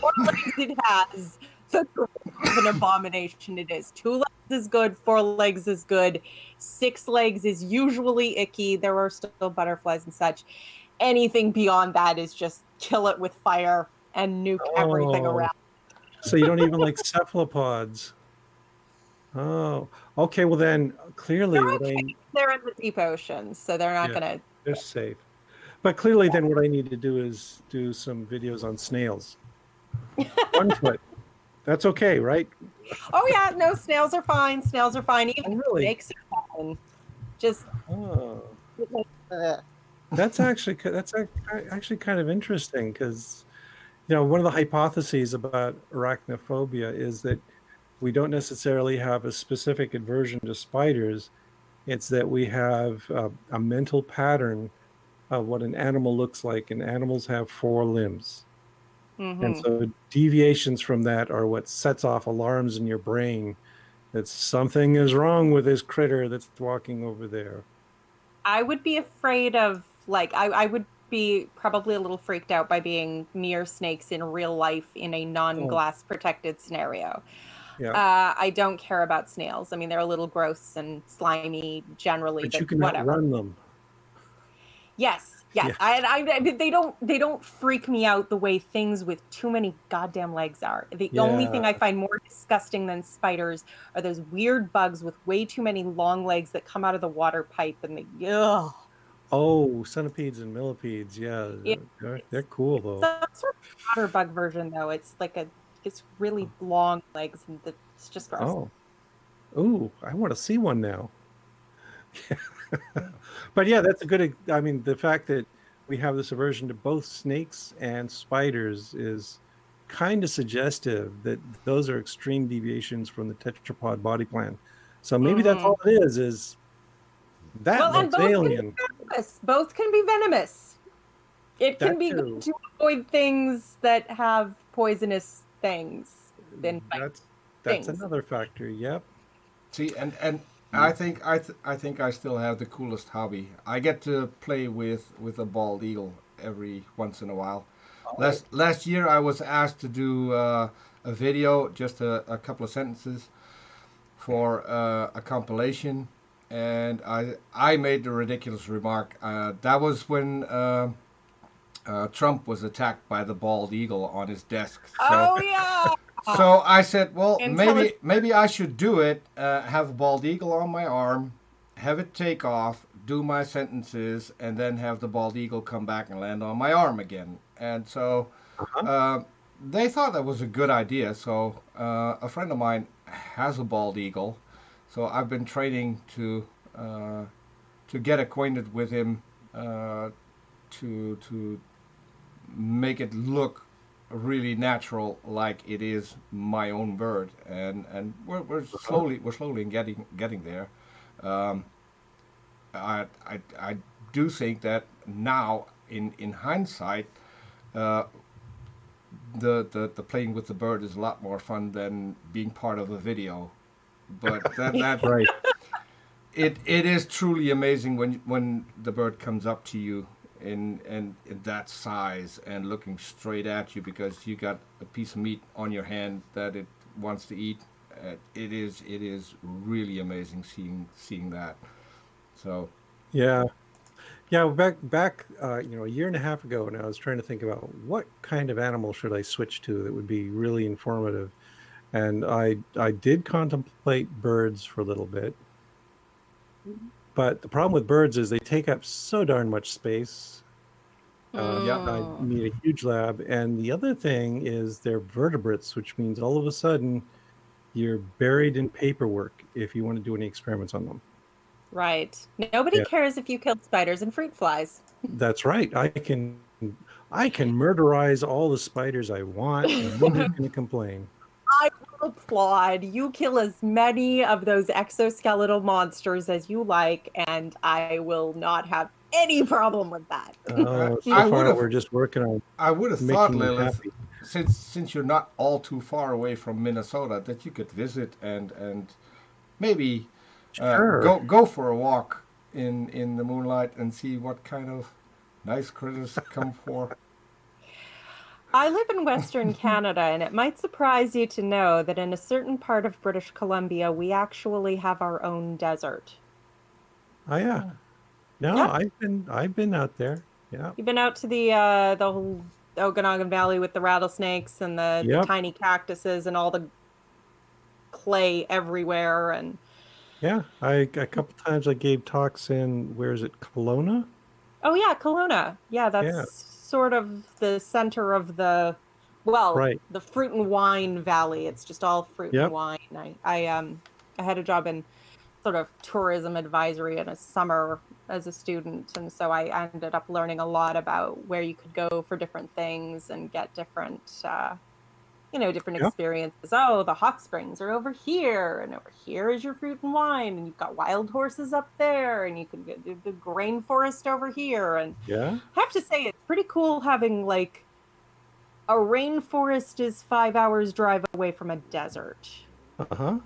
C: More legs it has, the more of an abomination it is. Two legs is good, four legs is good. Six legs is usually icky. There are still butterflies and such. Anything beyond that is just kill it with fire and nuke everything
D: Oh,
C: around.
D: so you don't even like cephalopods? Oh, okay. Well, then clearly,
C: They're okay. They're in the deep oceans, so they're not
D: yeah,
C: going
D: they're safe. But clearly, then what I need to do is do some videos on snails.
C: to.
D: 1 foot. That's okay, right?
C: Oh yeah, no, snails are fine. Snails are fine. Even
D: Really?
C: snakes are fine. Just
D: Oh,
C: uh,
D: that's actually kind of interesting because one of the hypotheses about arachnophobia is that we don't necessarily have a specific aversion to spiders. It's that we have a mental pattern of what an animal looks like, and animals have 4 limbs. And
C: mhm.
D: so deviations from that are what sets off alarms in your brain that something is wrong with this critter that's walking over there.
C: I would be afraid of I would be probably a little freaked out by being near snakes in real life in a
D: Oh,
C: non-glass protected scenario.
D: yeah.
C: I don't care about snails. I mean, they're a little gross and slimy generally,
D: But you
C: but
D: can
C: whatever.
D: outrun them.
C: Yes, yes.
D: Yeah.
C: I mean, they don't freak me out the way things with too many goddamn legs are. The only
D: Yeah.
C: thing I find more disgusting than spiders are those weird bugs with way too many long legs that come out of the water pipe and ugh.
D: Oh, centipedes and millipedes. Yeah. They're
C: It's
D: cool though.
C: some sort of water bug version though. It's really long legs and it's just gross.
D: Oh. Ooh, I want to see one now. But yeah, that's a good. I mean, the fact that we have this aversion to both snakes and spiders is kind of suggestive that those are extreme deviations from the tetrapod body plan. So maybe that's
C: Hmm.
D: all it is that
C: Well, and
D: looks
C: both can be
D: alien.
C: venomous. Both can be venomous. It can
D: That
C: be good
D: too.
C: to avoid things that have poisonous things than
D: That's
C: things.
D: another factor. Yep.
A: See, and
D: Yeah.
A: I think I still have the coolest hobby. I get to play with a bald eagle every once in a while.
D: Oh,
A: Last year I was asked to do a video, just a couple of sentences for a compilation, and I made the ridiculous remark. That was when Trump was attacked by the bald eagle on his desk. So
C: Oh yeah.
A: so I said, well,
C: And tell us.
A: maybe I should do it. Have a bald eagle on my arm, have it take off, do my sentences, and then have the bald eagle come back and land on my arm again. And so
D: uh-huh.
A: they thought that was a good idea. So a friend of mine has a bald eagle, so I've been training to get acquainted with him, to make it look really natural, like it is my own bird, and
D: Uh-huh.
A: we're slowly getting there. Um, I do think that now in hindsight, uh, the playing with the bird is a lot more fun than being part of a video. But that
D: Right.
A: it is truly amazing when the bird comes up to you in that size and looking straight at you because you got a piece of meat on your hand that it wants to eat. It is really amazing seeing that. So
D: Yeah. Yeah, back, a year and a half ago, and I was trying to think about what kind of animal should I switch to that would be really informative, and I did contemplate birds for a little bit, but the problem with birds is they take up so darn much space.
A: yeah,
D: I need a huge lab, and the other thing is they're vertebrates, which means all of a sudden you're buried in paperwork if you want to do any experiments on them.
C: Right. Nobody
D: Yeah.
C: cares if you killed spiders and fruit flies.
D: That's right. I can murderize all the spiders I want, and nobody's going to complain.
C: I will applaud. You kill as many of those exoskeletal monsters as you like, and I will not have any problem with that.
D: So
A: I
D: far
A: would've-
D: we're just working on
A: I would have thought,
D: making them
A: Lilith,
D: happy.
A: since you're not all too far away from Minnesota, that you could visit and maybe
D: Sure.
A: go for a walk in the moonlight and see what kind of nice critters come for.
C: I live in Western Canada, and it might surprise you to know that in a certain part of British Columbia, we actually have our own desert.
D: Oh yeah. No,
C: Yeah.
D: I've been out there. Yeah.
C: You've been out to the whole Okanagan Valley with the rattlesnakes and the
D: Yep.
C: tiny cactuses and all the clay everywhere, and
D: Yeah. A couple times I gave talks in, where is it, Kelowna?
C: oh yeah, Kelowna. Yeah, that's
D: Yeah.
C: sort of the center of the, well,
D: Right.
C: the fruit and wine valley. It's just all fruit
D: Yep.
C: and wine. I had a job in sort of tourism advisory in a summer as a student, and so I ended up learning a lot about where you could go for different things and get different different
D: Yep.
C: experiences. Oh, the hot springs are over here, and over here is your fruit and wine, and you've got wild horses up there, and you can get the grain forest over here. And
D: Yeah.
C: I have to say, it's pretty cool having like a rainforest is 5 hours drive away from a desert.
D: Uh-huh.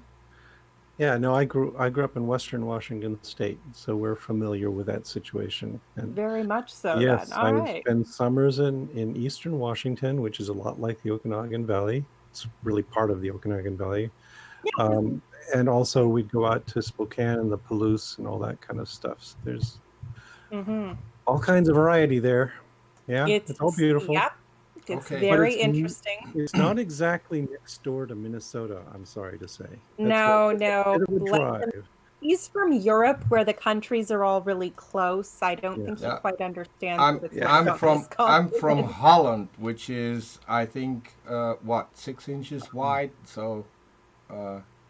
D: Yeah, no, I grew up in Western Washington State, so we're familiar with that situation. And
C: Very much so.
D: yes,
C: Then. All
D: I've
C: right.
D: spent summers in Eastern Washington, which is a lot like the Okanagan Valley. It's really part of the Okanagan Valley.
C: Yeah.
D: And also we'd go out to Spokane and the Palouse and all that kind of stuff. So there's all kinds of variety there. Yeah, it's all beautiful.
C: Yep. It's
A: Okay.
C: very
D: it's
C: interesting.
D: It's not exactly next door to Minnesota, I'm sorry to say.
C: No.
D: That's a bit of a drive.
C: He's from Europe, where the countries are all really close. I don't
D: Yeah.
C: think he
A: Yeah.
C: quite understands.
A: I'm
C: what's
A: I'm
C: going on
A: from
C: this
A: I'm from
C: continent.
A: Holland, which is I think 6 inches wide. So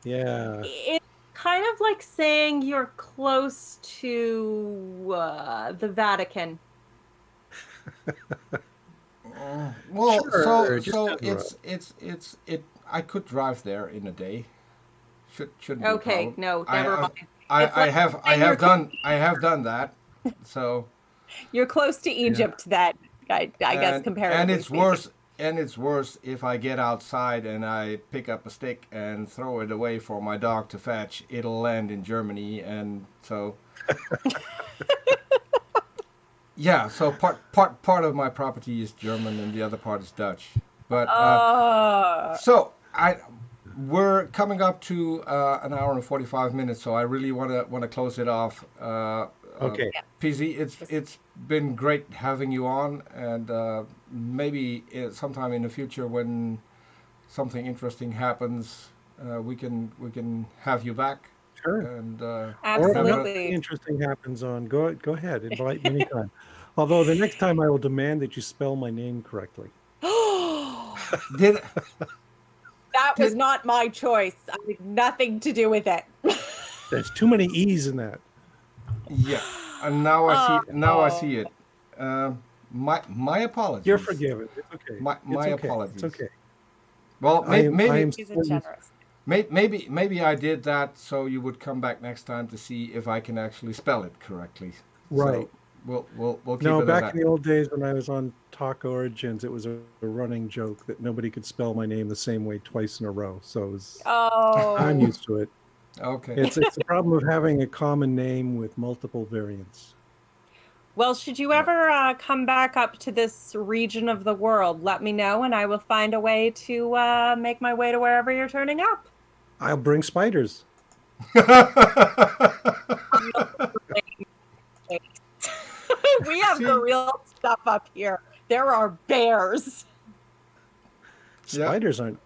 D: Yeah.
C: It's kind of like saying you're close to the Vatican.
A: well,
D: Sure, just
A: so
D: down the road.
A: it's I could drive there in a day. Shouldn't be a
C: Okay,
A: problem.
C: no, never mind. It's
A: I
C: like saying you're
A: have done that. So
C: You're close to Egypt. That I guess
A: and
C: comparatively
A: it's
C: speaking.
A: worse. And it's worse if I get outside and I pick up a stick and throw it away for my dog to fetch. It'll land in Germany, and so yeah. So part of my property is German, and the other part is Dutch. But so we're coming up to an hour and 45 minutes. So I really want to close it off.
D: Okay.
A: PZ, it's been great having you on, and maybe sometime in the future when something interesting happens, we can have you back.
D: Sure.
A: And
D: Or if
C: Absolutely.
D: nothing interesting happens on, go ahead, invite me anytime. Although the next time I will demand that you spell my name correctly.
A: did
C: That was not my choice. I had nothing to do with it.
D: There's too many E's in that.
A: yeah? And now I see it. My apologies.
D: You're forgiven. It's okay.
A: My
D: It's okay.
A: apologies.
D: It's okay.
A: Well,
D: I am
A: maybe
C: He's a generous.
A: maybe I did that so you would come back next time to see if I can actually spell it correctly.
D: Right.
A: So we'll keep
D: No,
A: it at
D: back
A: that.
D: in the old days when I was on Talk Origins, it was a running joke that nobody could spell my name the same way twice in a row. So it was, I'm
C: Oh,
D: used to it.
A: Okay.
D: It's a problem of having a common name with multiple variants.
C: Well, should you ever come back up to this region of the world, let me know, and I will find a way to make my way to wherever you're turning up.
D: I'll bring spiders.
C: We have the real stuff up here. There are bears.
D: Spiders aren't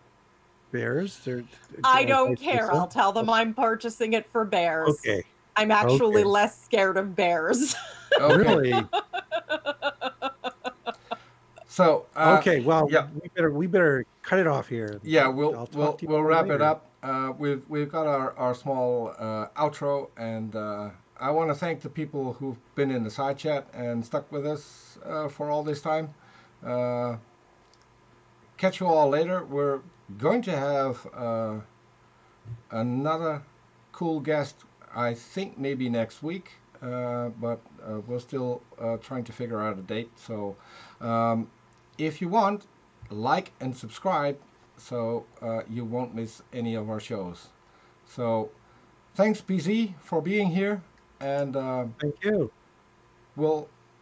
D: bears.
C: I don't care. I'll tell them I'm purchasing it for bears.
D: Okay.
C: I'm actually less scared of bears.
D: Really?
A: So
D: okay, well, we better cut it off here.
A: Yeah, we'll wrap it up. We've got our small outro, and I want to thank the people who've been in the side chat and stuck with us for all this time. Catch you all later. We're going to have another cool guest, I think maybe next week, but we're still trying to figure out a date. So if you want, like and subscribe so you won't miss any of our shows. So thanks, PZ, for being here, and
D: thank you.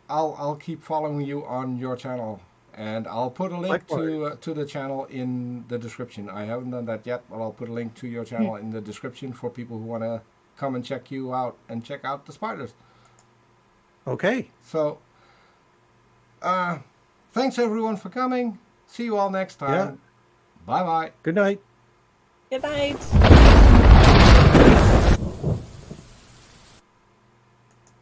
A: I'll keep following you on your channel, and I'll put a link to the channel in the description. I haven't done that yet, but I'll put a link to your channel in the description for people who want to come and check you out and check out the spiders.
D: Okay.
A: So thanks everyone for coming. See you all next time.
D: Yeah.
A: Bye-bye.
D: Good night.
C: Good night.